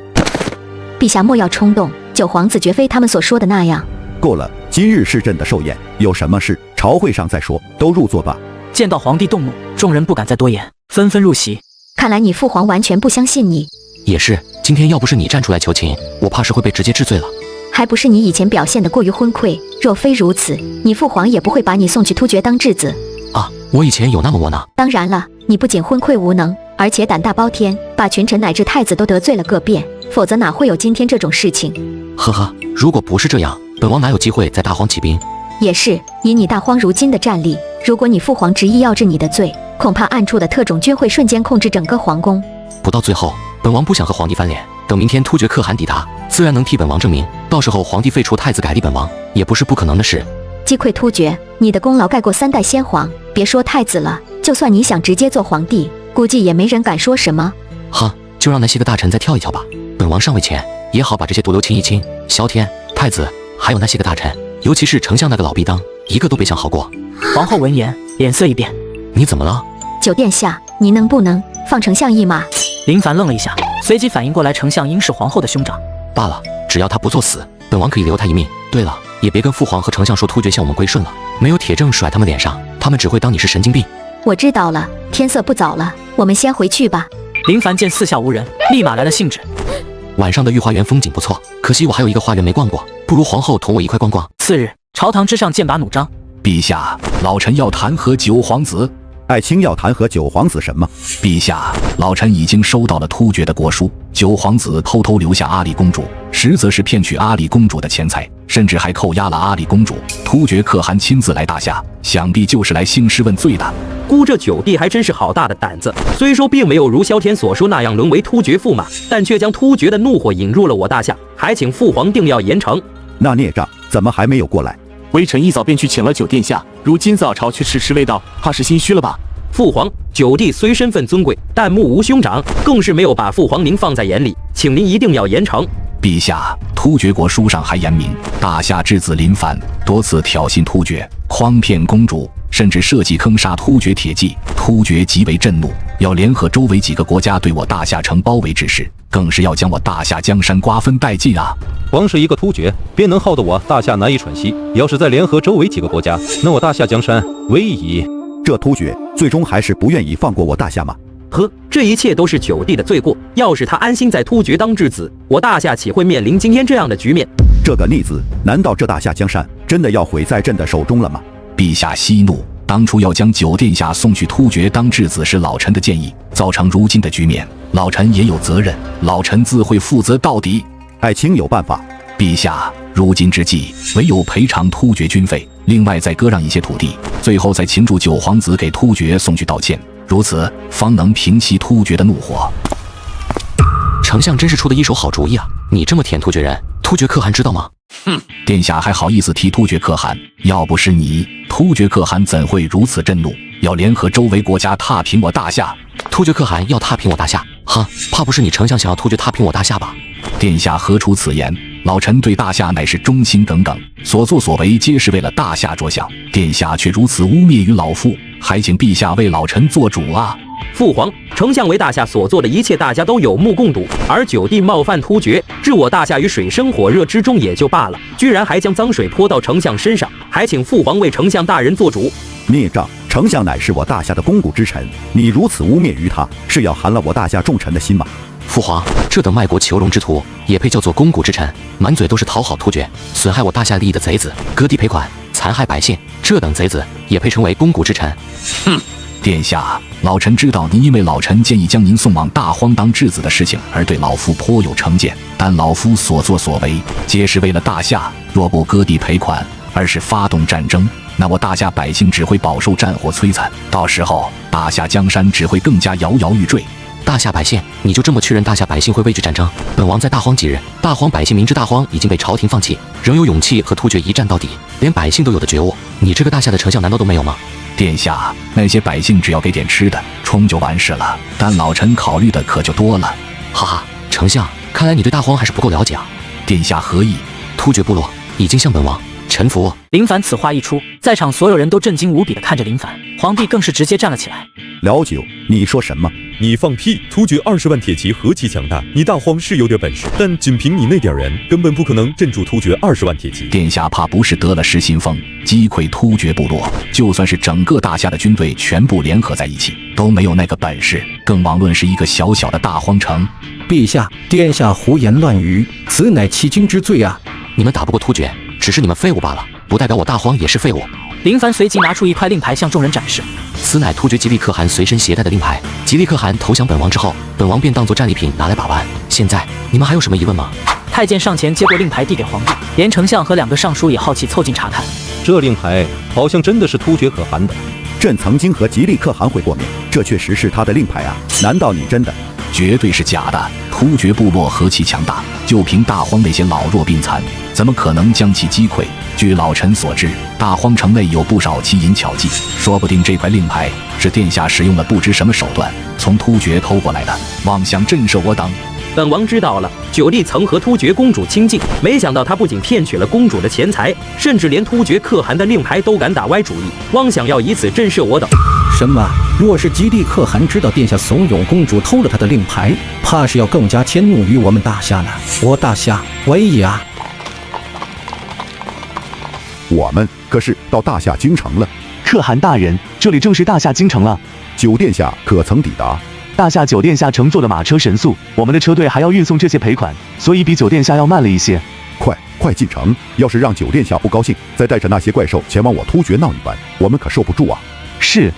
陛下莫要冲动，九皇子绝非他们所说的那样。够了，今日是朕的寿宴，有什么事朝会上再说，都入座吧。见到皇帝动怒，众人不敢再多言，纷纷入席。看来你父皇完全不相信你。也是，今天要不是你站出来求情，我怕是会被直接治罪了。还不是你以前表现得过于昏聩，若非如此，你父皇也不会把你送去突厥当质子啊！我以前有那么窝囊？当然了，你不仅昏聩无能，而且胆大包天，把群臣乃至太子都得罪了个遍，否则哪会有今天这种事情？呵呵，如果不是这样，本王哪有机会在大荒起兵？也是，以你大荒如今的战力，如果你父皇执意要治你的罪，恐怕暗处的特种军会瞬间控制整个皇宫。不到最后，本王不想和皇帝翻脸。等明天突厥可汗抵达，自然能替本王证明。到时候皇帝废除太子，改立本王，也不是不可能的事。击溃突厥，你的功劳盖过3代先皇，别说太子了，就算你想直接做皇帝，估计也没人敢说什么。哈，就让那些个大臣再跳一跳吧。本王上位前，也好把这些毒瘤清一清。萧天、太子，还有那些个大臣，尤其是丞相那个老逼当，一个都别想好过。皇后闻言，脸色一变。你怎么了？九殿下，你能不能放丞相一马？林凡愣了一下，随即反应过来，丞相应是皇后的兄长。罢了，只要他不作死，本王可以留他一命。对了，也别跟父皇和丞相说突厥向我们归顺了，没有铁证甩他们脸上，他们只会当你是神经病。我知道了，天色不早了，我们先回去吧。林凡见四下无人，立马来了兴致。晚上的御花园风景不错，可惜我还有一个花园没逛过，不如皇后同我一块逛逛。次日，朝堂之上剑拔弩张。陛下，老臣要弹劾九皇子。爱卿要弹劾九皇子什么？陛下，老臣已经收到了突厥的国书，九皇子偷偷留下阿里公主，实则是骗取阿里公主的钱财，甚至还扣押了阿里公主。突厥可汗亲自来大夏，想必就是来兴师问罪的。姑这九弟还真是好大的胆子，虽说并没有如萧天所说那样沦为突厥驸马，但却将突厥的怒火引入了我大夏，还请父皇定要严惩。那孽障怎么还没有过来？微臣一早便去请了九殿下，如今早朝却迟迟未到，怕是心虚了吧？父皇，九弟虽身份尊贵，但目无兄长，更是没有把父皇您放在眼里，请您一定要严惩。陛下，突厥国书上还言明，大夏质子林凡多次挑衅突厥，诓骗公主，甚至设计坑杀突厥铁骑。突厥极为震怒，要联合周围几个国家对我大夏成包围之势，更是要将我大夏江山瓜分殆尽啊！光是一个突厥，便能耗得我大夏难以喘息。要是再联合周围几个国家，那我大夏江山危矣。这突厥最终还是不愿意放过我大夏吗？呵，这一切都是九弟的罪过。要是他安心在突厥当质子，我大夏岂会面临今天这样的局面？这个逆子，难道这大夏江山真的要毁在朕的手中了吗？陛下息怒，当初要将九殿下送去突厥当质子是老臣的建议，造成如今的局面，老臣也有责任，老臣自会负责到底。爱卿有办法？陛下，如今之计，唯有赔偿突厥军费，另外再割让一些土地，最后再擒住九皇子给突厥送去道歉，如此方能平息突厥的怒火。丞相真是出的一手好主意啊！你这么舔突厥人，突厥可汗知道吗？哼，殿下还好意思提突厥可汗？要不是你，突厥可汗怎会如此震怒，要联合周围国家踏平我大夏？突厥可汗要踏平我大夏？哈，怕不是你丞相想要突厥踏平我大夏吧？殿下何出此言？老臣对大夏乃是忠心耿耿，所作所为皆是为了大夏着想，殿下却如此污蔑于老夫，还请陛下为老臣做主啊！父皇，丞相为大夏所做的一切，大家都有目共睹。而九弟冒犯突厥，置我大夏于水深火热之中也就罢了，居然还将脏水泼到丞相身上，还请父皇为丞相大人做主。孽障！丞相乃是我大夏的肱骨之臣，你如此污蔑于他，是要寒了我大夏众臣的心吗？父皇，这等卖国求荣之徒，也配叫做肱骨之臣？满嘴都是讨好突厥、损害我大夏利益的贼子，割地赔款，残害百姓，这等贼子也配称为肱骨之臣？哼！殿下，老臣知道您因为老臣建议将您送往大荒当质子的事情而对老夫颇有成见，但老夫所作所为皆是为了大夏，若不割地赔款，而是发动战争，那我大夏百姓只会饱受战火摧残，到时候大夏江山只会更加摇摇欲坠。大夏百姓，你就这么确认大夏百姓会畏惧战争？本王在大荒几日，大荒百姓明知大荒已经被朝廷放弃，仍有勇气和突厥一战到底，连百姓都有的觉悟，你这个大夏的丞相难道都没有吗？殿下，那些百姓只要给点吃的，冲就完事了，但老臣考虑的可就多了。哈哈，丞相，看来你对大荒还是不够了解啊。殿下何意？突厥部落已经向本王臣服。林凡此话一出，在场所有人都震惊无比地看着林凡，皇帝更是直接站了起来。老九，你说什么？你放屁！突厥20万铁骑何其强大，你大荒是有点本事，但仅凭你那点人，根本不可能镇住突厥20万铁骑。殿下怕不是得了失心疯，击溃突厥部落，就算是整个大夏的军队全部联合在一起，都没有那个本事，更枉论是一个小小的大荒城。陛下，殿下胡言乱语，此乃欺君之罪啊！你们打不过突厥，只是你们废物罢了，不代表我大荒也是废物。林凡随即拿出一块令牌向众人展示，此乃突厥吉利可汗随身携带的令牌。吉利可汗投降本王之后，本王便当作战利品拿来把玩。现在你们还有什么疑问吗？太监上前接过令牌递给皇帝，连丞相和2个尚书也好奇凑近查看。这令牌好像真的是突厥可汗的。朕曾经和吉利可汗会过面，这确实是他的令牌啊！难道你真的？绝对是假的！突厥部落何其强大，就凭大荒那些老弱病残，怎么可能将其击溃？据老臣所知，大荒城内有不少奇淫巧技，说不定这块令牌是殿下使用了不知什么手段从突厥偷过来的，妄想震慑我等。本王知道了，九弟曾和突厥公主亲近，没想到他不仅骗取了公主的钱财，甚至连突厥可汗的令牌都敢打歪主意，妄想要以此震慑我等。什么？若是吉利可汗知道殿下怂恿公主偷了他的令牌，怕是要更加迁怒于我们大夏了。我大夏威也啊！我们可是到大夏京城了。可汗大人，这里正是大夏京城了。九殿下可曾抵达？大夏九殿下乘坐的马车神速，我们的车队还要运送这些赔款，所以比九殿下要慢了一些。快进城！要是让九殿下不高兴，再带着那些怪兽前往我突厥闹一番，我们可受不住啊！是。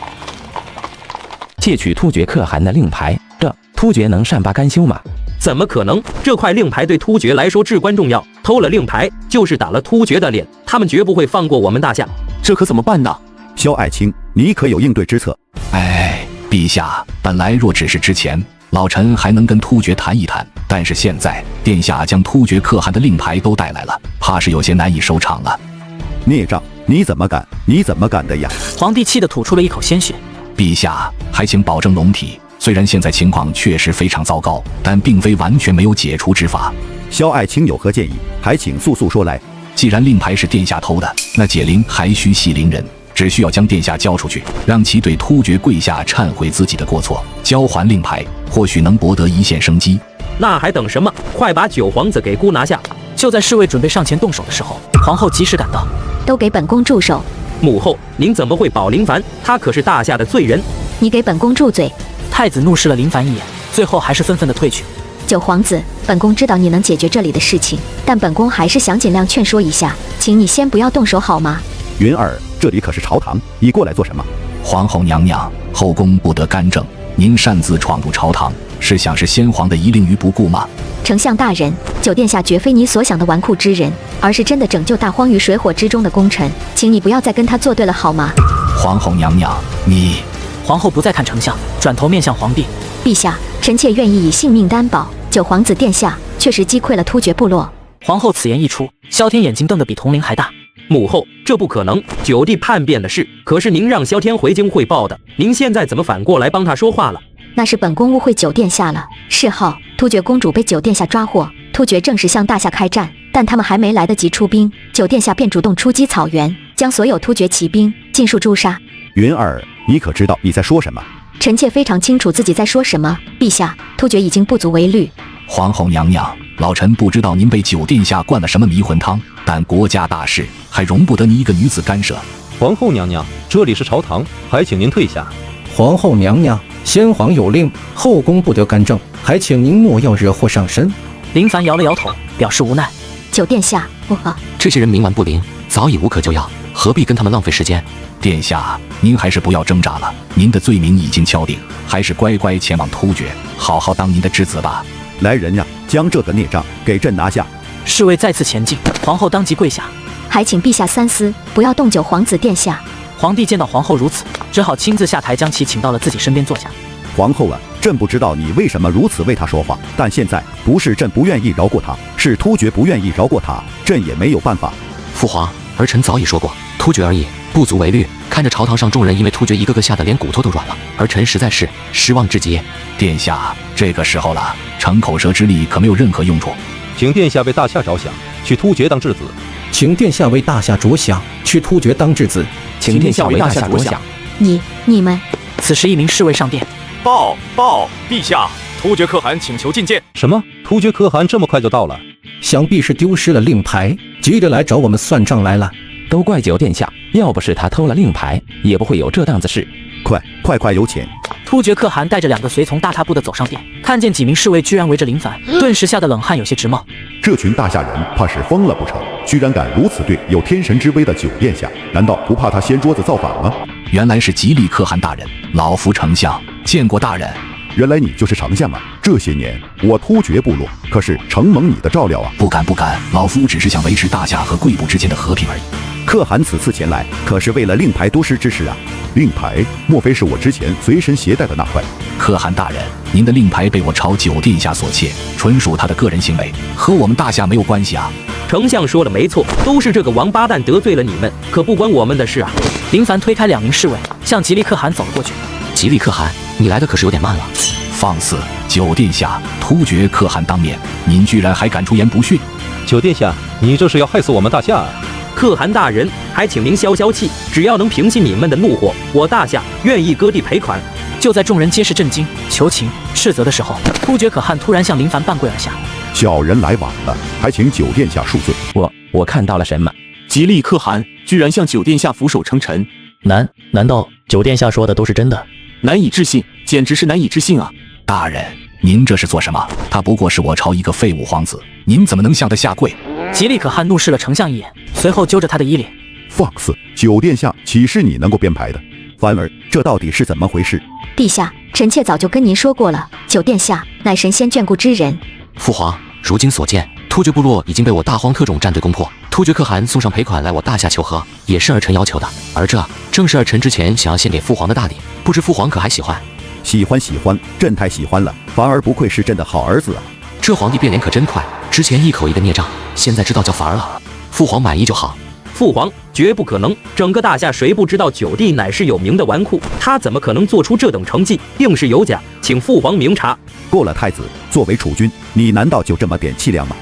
窃取突厥可汗的令牌，这突厥能善罢甘休吗？怎么可能？这块令牌对突厥来说至关重要，偷了令牌就是打了突厥的脸，他们绝不会放过我们大夏。这可怎么办呢？萧爱卿，你可有应对之策？陛下，本来若只是之前，老臣还能跟突厥谈一谈，但是现在殿下将突厥可汗的令牌都带来了，怕是有些难以收场了。孽障！你怎么敢？你怎么敢的呀？皇帝气得吐出了一口鲜血。陛下，还请保证龙体。虽然现在情况确实非常糟糕，但并非完全没有解除之法。萧爱卿有何建议？还请速说来。既然令牌是殿下偷的，那解铃还需系铃人，只需要将殿下交出去，让其对突厥跪下忏悔自己的过错，交还令牌，或许能博得一线生机。那还等什么？快把九皇子给姑拿下！就在侍卫准备上前动手的时候，皇后及时赶到，都给本宫住手！母后，您怎么会保林凡？他可是大夏的罪人！你给本宫住嘴！太子怒视了林凡一眼，最后还是愤愤地退去。九皇子，本宫知道你能解决这里的事情，但本宫还是想尽量劝说一下，请你先不要动手好吗？云儿，这里可是朝堂，你过来做什么？皇后娘娘，后宫不得干政，您擅自闯入朝堂，是想使先皇的遗令于不顾吗？丞相大人，九殿下绝非你所想的纨绔之人，而是真的拯救大荒于水火之中的功臣，请你不要再跟他作对了好吗？皇后娘娘，你……皇后不再看丞相，转头面向皇帝。陛下，臣妾愿意以性命担保，九皇子殿下确实击溃了突厥部落。皇后此言一出，萧天眼睛瞪得比铜铃还大。母后，这不可能！九弟叛变的事，可是您让萧天回京汇报的，您现在怎么反过来帮他说话了？那是本宫误会九殿下了。事后，突厥公主被九殿下抓获，突厥正式向大夏开战，但他们还没来得及出兵，九殿下便主动出击草原，将所有突厥骑兵尽数诛杀。云儿，你可知道你在说什么？臣妾非常清楚自己在说什么。陛下，突厥已经不足为虑。皇后娘娘，老臣不知道您被九殿下灌了什么迷魂汤，但国家大事还容不得你一个女子干涉。皇后娘娘，这里是朝堂，还请您退下。皇后娘娘，先皇有令，后宫不得干政，还请您莫要惹祸上身。林凡摇了摇头，表示无奈。九殿下，这些人冥顽不灵，早已无可救药，何必跟他们浪费时间？殿下，您还是不要挣扎了，您的罪名已经敲定，还是乖乖前往突厥，好好当您的质子吧。来人呀，将这个孽障给朕拿下！侍卫再次前进，皇后当即跪下，还请陛下三思，不要动九皇子殿下。皇帝见到皇后如此，只好亲自下台将其请到了自己身边坐下。皇后啊，朕不知道你为什么如此为他说话，但现在不是朕不愿意饶过他，是突厥不愿意饶过他，朕也没有办法。父皇，儿臣早已说过，突厥而已，不足为虑。看着朝堂上众人因为突厥一个个吓得连骨头都软了，儿臣实在是失望至极。殿下，这个时候了，逞口舌之力可没有任何用处。请殿下为大夏着想，去突厥当质子。请殿下为大夏着想，去突厥当质子。请殿下为大夏着想。你们。此时一名侍卫上殿，报，陛下，突厥可汗请求觐见。什么？突厥可汗这么快就到了？想必是丢失了令牌，急着来找我们算账来了。都怪九殿下，要不是他偷了令牌，也不会有这档子事。快有请！突厥可汗带着2个随从大踏步地走上殿，看见几名侍卫居然围着林凡，顿时吓得冷汗有些直冒。这群大夏人怕是疯了不成？居然敢如此对有天神之威的九殿下，难道不怕他掀桌子造反吗？原来是吉利可汗大人，老夫丞相见过大人。原来你就是丞相啊！这些年我突厥部落可是承蒙你的照料啊！不敢，老夫只是想维持大夏和贵部之间的和平而已。可汗此次前来，可是为了令牌多师之事啊！令牌莫非是我之前随身携带的那块？可汗大人，您的令牌被我朝九殿下所窃，纯属他的个人行为，和我们大夏没有关系啊！丞相说的没错，都是这个王八蛋得罪了你们，可不关我们的事啊！林凡推开2名侍卫，向吉利可汗走了过去。吉利可汗，你来的可是有点慢了。放肆！九殿下，突厥可汗当面，您居然还敢出言不逊！九殿下，你这是要害死我们大夏啊！可汗大人，还请您消消气，只要能平息你们的怒火，我大夏愿意割地赔款。就在众人皆是震惊、求情、斥责的时候，突厥可汗突然向林凡半跪而下。小人来晚了，还请九殿下恕罪。我看到了什么？吉利可汗居然向九殿下俯首称臣，难道九殿下说的都是真的？难以置信，简直是难以置信啊！大人，您这是做什么？他不过是我朝一个废物皇子，您怎么能向他下跪？吉利可汗怒视了丞相一眼，随后揪着他的衣领。放肆！九殿下岂是你能够编排的？凡儿，这到底是怎么回事？陛下，臣妾早就跟您说过了，九殿下乃神仙眷顾之人。父皇，如今所见，突厥部落已经被我大荒特种战队攻破，突厥可汗送上赔款来我大夏求和，也是儿臣要求的，而这正是儿臣之前想要献给父皇的大礼，不知父皇可还喜欢？喜欢，朕太喜欢了。凡儿不愧是朕的好儿子啊！这皇帝变脸可真快，之前一口一个孽障，现在知道叫凡儿了。父皇满意就好。父皇，绝不可能！整个大夏谁不知道九弟乃是有名的纨绔，他怎么可能做出这等成绩？定是有假，请父皇明察。过了太子，作为储君，你难道就这么点气量吗？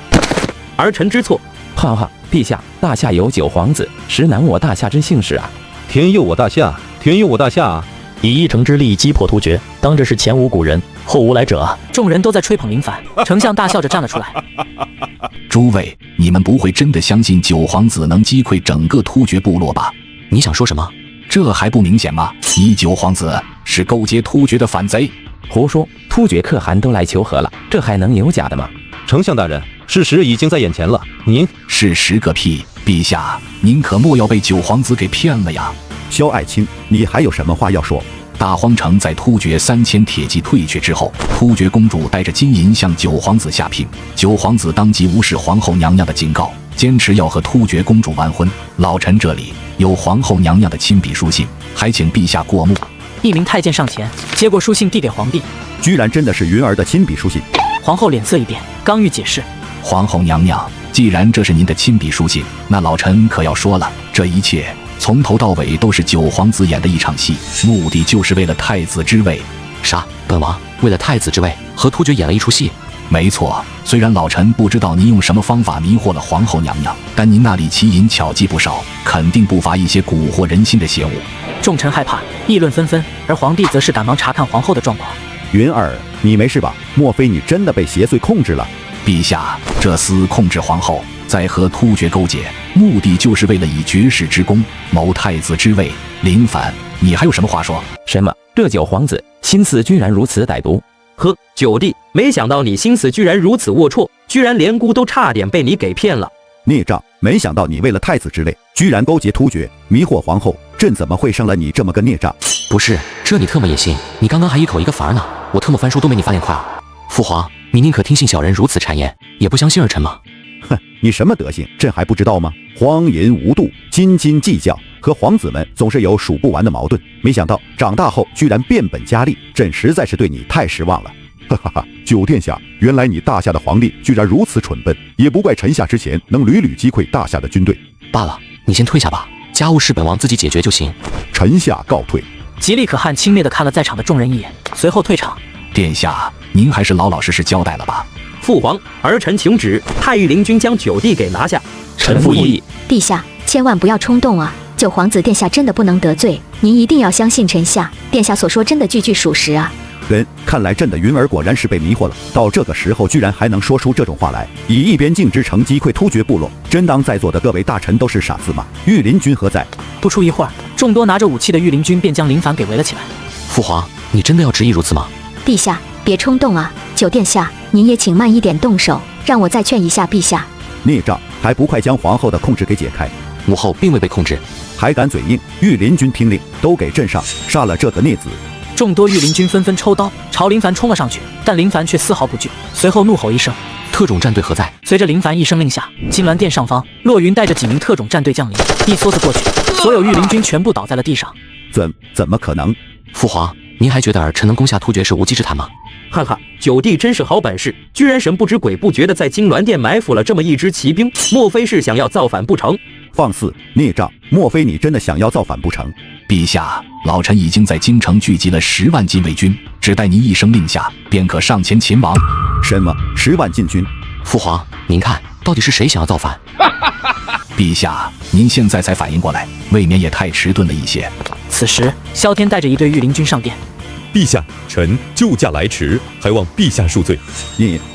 儿臣知错。陛下，大夏有9皇子，实难我大夏之幸事啊！天佑我大夏，天佑我大夏啊！以一城之力击破突厥，当这是前无古人后无来者啊！众人都在吹捧林凡，丞相大笑着站了出来。诸位，你们不会真的相信9皇子能击溃整个突厥部落吧？你想说什么？这还不明显吗？你9皇子是勾结突厥的反贼！胡说！突厥可汗都来求和了，这还能有假的吗？丞相大人，事实已经在眼前了，您事实个屁！陛下，您可莫要被9皇子给骗了呀！萧爱卿，你还有什么话要说？大荒城在突厥3000铁骑退却之后，突厥公主带着金银向9皇子下聘，9皇子当即无视皇后娘娘的警告，坚持要和突厥公主完婚。老臣这里有皇后娘娘的亲笔书信，还请陛下过目。一名太监上前接过书信递给皇帝，居然真的是云儿的亲笔书信。皇后脸色一变，刚欲解释。皇后娘娘，既然这是您的亲笔书信，那老臣可要说了，这一切从头到尾都是9皇子演的一场戏，目的就是为了太子之位。啥？本王为了太子之位和突厥演了一出戏？没错，虽然老臣不知道您用什么方法迷惑了皇后娘娘，但您那里奇淫巧技不少，肯定不乏一些蛊惑人心的邪物。众臣害怕，议论纷纷，而皇帝则是赶忙查看皇后的状况。云儿，你没事吧？莫非你真的被邪祟控制了？陛下，这厮控制皇后，在和突厥勾结，目的就是为了以绝世之功谋太子之位。林凡，你还有什么话说？什么？这九皇子心思居然如此歹毒？呵，九弟，没想到你心思居然如此龌龊，居然连姑都差点被你给骗了。孽障！没想到你为了太子之位，居然勾结突厥，迷惑皇后，朕怎么会生了你这么个孽障？不是，这你特么也信？你刚刚还一口一个法儿呢，我特么翻书都没你发点快啊！父皇，你宁可听信小人如此谗言，也不相信儿臣吗？哼，你什么德行，朕还不知道吗？荒淫无度，斤斤计较，和皇子们总是有数不完的矛盾。没想到长大后居然变本加厉，朕实在是对你太失望了。哈哈哈！九殿下，原来你大夏的皇帝居然如此蠢笨，也不怪臣下之前能屡屡击溃大夏的军队。罢了，你先退下吧，家务事本王自己解决就行。臣下告退。吉利可汗轻蔑地看了在场的众人一眼，随后退场。殿下，您还是老老实实交代了吧。父皇，儿臣请旨，太尉林军将九弟给拿下。臣附议。陛下，千万不要冲动啊！九皇子殿下真的不能得罪，您一定要相信臣下，殿下所说真的句句属实啊。看来朕的云儿果然是被迷惑了，到这个时候居然还能说出这种话来，以一边境之城击溃突厥部落，真当在座的各位大臣都是傻子吗？御林军何在？不出一会儿，众多拿着武器的御林军便将林凡给围了起来。父皇，你真的要执意如此吗？陛下，别冲动啊！九殿下，您也请慢一点动手，让我再劝一下陛下。孽障，还不快将皇后的控制给解开！母后并未被控制，还敢嘴硬！御林军听令，都给朕上，杀了这个孽子！众多御林军纷纷抽刀朝林凡冲了上去，但林凡却丝毫不惧，随后怒吼一声：“特种战队何在？”随着林凡一声令下，金銮殿上方，骆云带着几名特种战队将领一梭子过去，所有御林军全部倒在了地上。怎么可能？父皇，您还觉得儿臣能攻下突厥是无稽之谈吗？哈哈，九弟真是好本事，居然神不知鬼不觉的在金銮殿埋伏了这么一支骑兵，莫非是想要造反不成？放肆！孽障！莫非你真的想要造反不成？陛下，老臣已经在京城聚集了10万禁卫军，只待您一声令下，便可上前擒王。什么10万禁军？父皇，您看到底是谁想要造反？陛下，您现在才反应过来，未免也太迟钝了一些。此时，萧天带着一队御林军上殿。陛下，臣救驾来迟，还望陛下恕罪。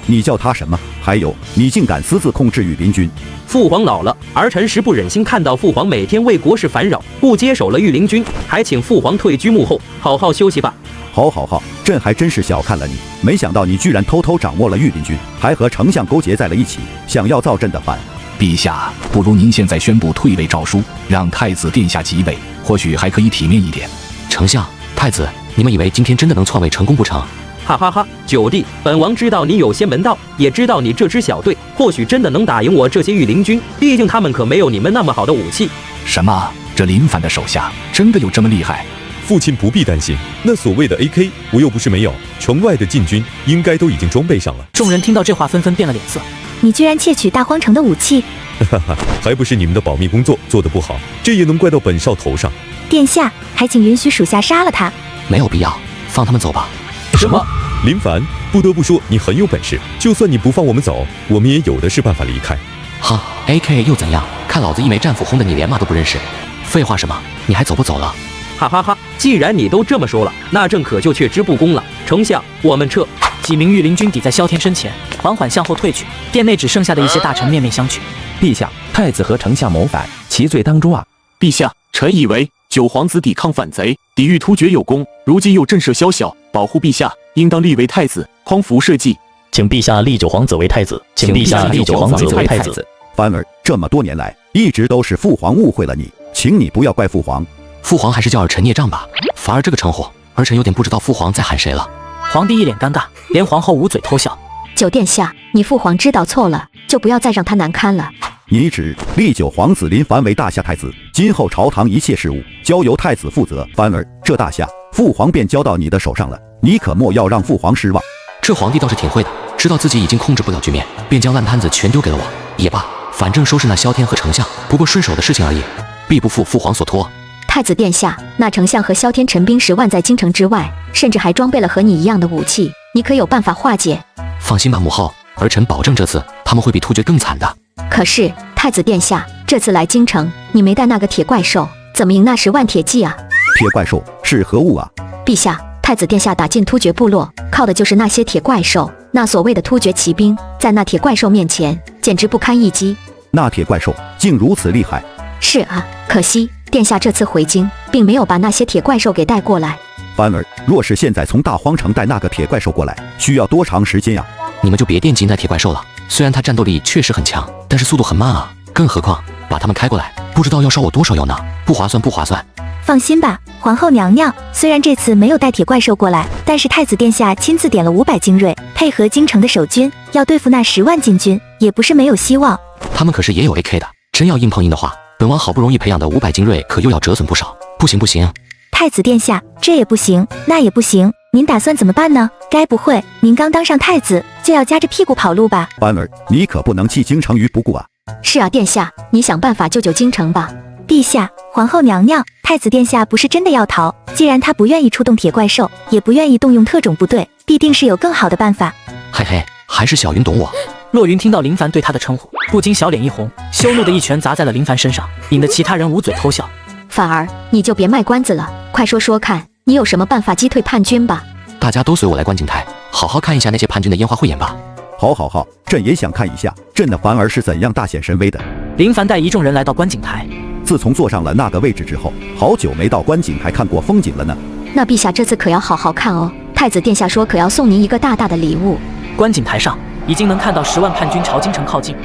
你叫他什么？还有，你竟敢私自控制御林军！父皇老了，儿臣实不忍心看到父皇每天为国事烦扰，不接手了御林军，还请父皇退居幕后，好好休息吧。好，朕还真是小看了你，没想到你居然偷偷掌握了御林军，还和丞相勾结在了一起，想要造朕的反。陛下，不如您现在宣布退位诏书，让太子殿下即位，或许还可以体面一点。丞相、太子，你们以为今天真的能篡位成功不成？哈哈哈，九弟，本王知道你有些门道，也知道你这支小队或许真的能打赢我这些御林军，毕竟他们可没有你们那么好的武器。什么？这林凡的手下真的有这么厉害？父亲不必担心，那所谓的 AK 我又不是没有，城外的禁军应该都已经装备上了。众人听到这话纷纷变了脸色。你居然窃取大荒城的武器？哈哈，还不是你们的保密工作做得不好，这也能怪到本少头上。殿下，还请允许属下杀了他。没有必要，放他们走吧。什么？林凡，不得不说你很有本事，就算你不放我们走，我们也有的是办法离开。哈 ，AK 又怎样？看老子一枚战斧轰得你连骂都不认识。废话什么？你还走不走了？哈哈哈！既然你都这么说了，那朕可就却之不恭了。丞相，我们撤。几名御林军抵在萧天身前，缓缓向后退去。殿内只剩下的一些大臣面面相觑。陛下，太子和丞相谋反，其罪当诛啊！陛下，臣以为九皇子抵抗反贼，抵御突厥有功，如今又震慑宵小，保护陛下，应当立为太子，匡扶社稷。请陛下立九皇子为太子，请陛下立九皇子为太子。凡儿，这么多年来，一直都是父皇误会了你，请你不要怪父皇。父皇还是叫儿臣孽障吧，凡儿这个称呼，儿臣有点不知道父皇在喊谁了。皇帝一脸尴尬，连皇后捂嘴偷笑。九殿下，你父皇知道错了，就不要再让他难堪了。你旨立九皇子林凡为大夏太子，今后朝堂一切事务交由太子负责。凡儿，这大夏父皇便交到你的手上了，你可莫要让父皇失望。这皇帝倒是挺会的，知道自己已经控制不了局面，便将烂摊子全丢给了我。也罢，反正收拾那萧天和丞相不过顺手的事情而已，必不负父皇所托。太子殿下，那丞相和萧天陈兵10万在京城之外，甚至还装备了和你一样的武器，你可有办法化解？放心吧，母后，儿臣保证这次他们会比突厥更惨的。可是太子殿下，这次来京城，你没带那个铁怪兽，怎么赢那10万铁骑啊？铁怪兽是何物啊？陛下，太子殿下打进突厥部落，靠的就是那些铁怪兽。那所谓的突厥骑兵，在那铁怪兽面前，简直不堪一击。那铁怪兽竟如此厉害？是啊，可惜殿下这次回京，并没有把那些铁怪兽给带过来。反而，若是现在从大荒城带那个铁怪兽过来，需要多长时间呀？你们就别惦记那铁怪兽了，虽然它战斗力确实很强，但是速度很慢啊。更何况把它们开过来，不知道要烧我多少药呢，不划算，不划算。放心吧，皇后娘娘，虽然这次没有带铁怪兽过来，但是太子殿下亲自点了500精锐，配合京城的守军，要对付那10万禁军，也不是没有希望。他们可是也有 AK 的，真要硬碰硬的话，本王好不容易培养的500精锐可又要折损不少。不行不行，太子殿下，这也不行，那也不行，您打算怎么办呢？该不会您刚当上太子就要夹着屁股跑路吧？反而，你可不能弃京城于不顾啊！是啊，殿下，你想办法救救京城吧。陛下，皇后娘娘，太子殿下不是真的要逃，既然他不愿意出动铁怪兽，也不愿意动用特种部队，必定是有更好的办法。嘿嘿，还是小云懂我。洛云听到林凡对他的称呼，不禁小脸一红，羞怒的一拳砸在了林凡身上，引得其他人捂嘴偷笑。反而，你就别卖关子了，快说说看，你有什么办法击退叛军吧？大家都随我来观景台，好好看一下那些叛军的烟花汇演吧。好好好，朕也想看一下朕的凡儿是怎样大显神威的。林凡带一众人来到观景台。自从坐上了那个位置之后，好久没到观景台看过风景了呢。那陛下这次可要好好看哦，太子殿下说可要送您一个大大的礼物。观景台上已经能看到10万叛军朝京城靠近。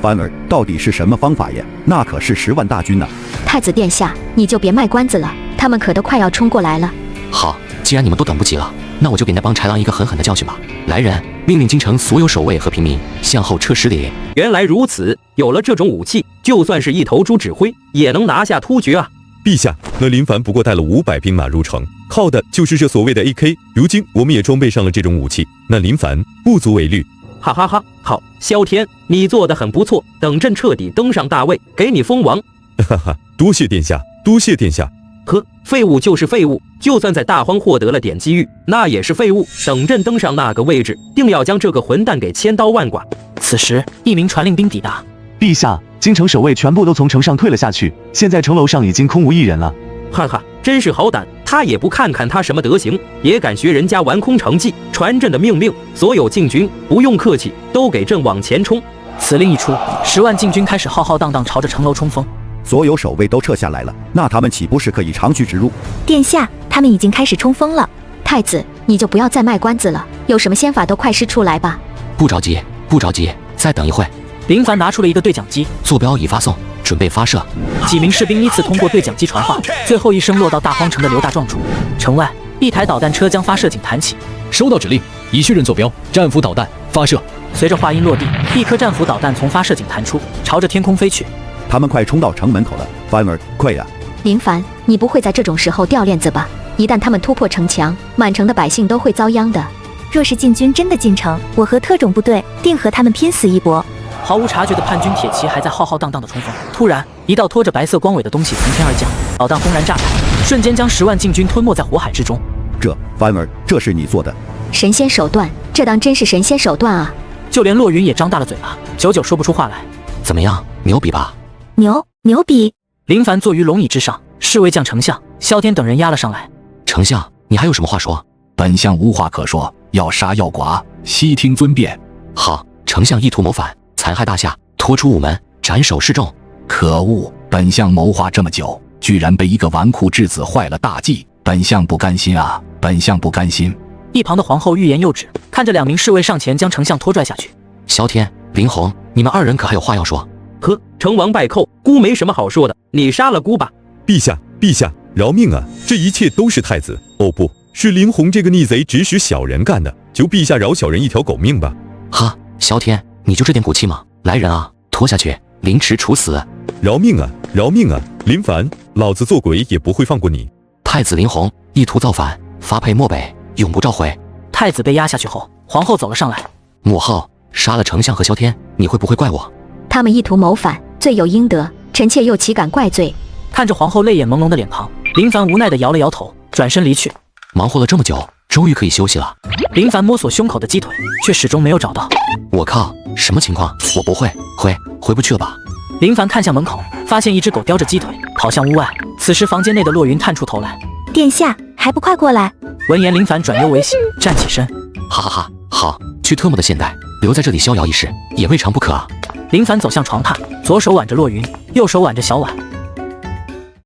凡儿到底是什么方法呀？那可是10万大军呢。太子殿下，你就别卖关子了，他们可都快要冲过来了。好，既然你们都等不及了，那我就给那帮豺狼一个狠狠的教训吧。来人，命令京城所有守卫和平民向后撤10里。原来如此，有了这种武器，就算是一头猪指挥，也能拿下突厥啊！陛下，那林凡不过带了500兵马入城，靠的就是这所谓的 AK。如今我们也装备上了这种武器，那林凡不足为虑。哈哈哈！好，萧天，你做得很不错。等朕彻底登上大位，给你封王。哈哈，多谢殿下，多谢殿下。呵，废物就是废物，就算在大荒获得了点机遇，那也是废物。等朕登上那个位置，定要将这个混蛋给千刀万剐。此时，一名传令兵抵达。陛下，京城守卫全部都从城上退了下去，现在城楼上已经空无一人了。哈哈，真是好胆！他也不看看他什么德行，也敢学人家玩空城计。传朕的命令，所有禁军不用客气，都给朕往前冲！此令一出，10万禁军开始浩浩荡荡朝着城楼冲锋。所有守卫都撤下来了，那他们岂不是可以长驱直入？殿下，他们已经开始冲锋了。太子，你就不要再卖关子了，有什么先法都快施出来吧。不着急，不着急，再等一会。林凡拿出了一个对讲机，坐标已发送，准备发射。几名士兵依次通过对讲机传话，最后一声落到大荒城的刘大壮处。城外，一台导弹车将发射井弹起。收到指令，已确认坐标，战斧导弹发射。随着话音落地，一颗战斧导弹从发射井弹出，朝着天空飞去。他们快冲到城门口了，凡儿，快呀！林凡，你不会在这种时候掉链子吧？一旦他们突破城墙，满城的百姓都会遭殃的。若是禁军真的进城，我和特种部队定和他们拼死一搏。毫无察觉的叛军铁骑还在浩浩荡荡的冲锋，突然，一道拖着白色光尾的东西从天而降，导弹轰然炸开，瞬间将10万禁军吞没在火海之中。凡儿，这是你做的？神仙手段，这当真是神仙手段啊！就连洛云也张大了嘴巴，久久说不出话来。怎么样，牛逼吧？牛逼！林凡坐于龙椅之上，侍卫将丞相萧天等人压了上来。丞相，你还有什么话说？本相无话可说，要杀要剐，悉听尊便。好，丞相意图谋反，残害大夏，拖出午门，斩首示众。可恶！本相谋划这么久，居然被一个纨绔之子坏了大计，本相不甘心啊！本相不甘心。一旁的皇后欲言又止，看着2名侍卫上前将丞相拖拽下去。萧天、林红，你们2人可还有话要说？呵，成王败寇，孤没什么好说的，你杀了孤吧。陛下，陛下，饶命啊！这一切都是太子，哦不是林红这个逆贼指使小人干的，求陛下饶小人一条狗命吧。哈，萧天，你就这点骨气吗？来人啊，拖下去，凌迟处死！饶命啊，饶命啊！林凡，老子做鬼也不会放过你。太子林红意图造反，发配漠北，永不召回。太子被压下去后，皇后走了上来。母后，杀了丞相和萧天，你会不会怪我？他们意图谋反，罪有应得，臣妾又岂敢怪罪？看着皇后泪眼朦胧的脸庞，林凡无奈地摇了摇头，转身离去。忙活了这么久，终于可以休息了。林凡摸索胸口的鸡腿，却始终没有找到。我靠，什么情况？我不会，回不去了吧？林凡看向门口，发现一只狗叼着鸡腿跑向屋外。此时房间内的洛云探出头来，殿下，还不快过来！闻言，林凡转忧为喜，站起身，哈哈哈，好，去特么的现代，留在这里逍遥一世也未尝不可啊。林凡走向床榻，左手挽着洛云，右手挽着小婉，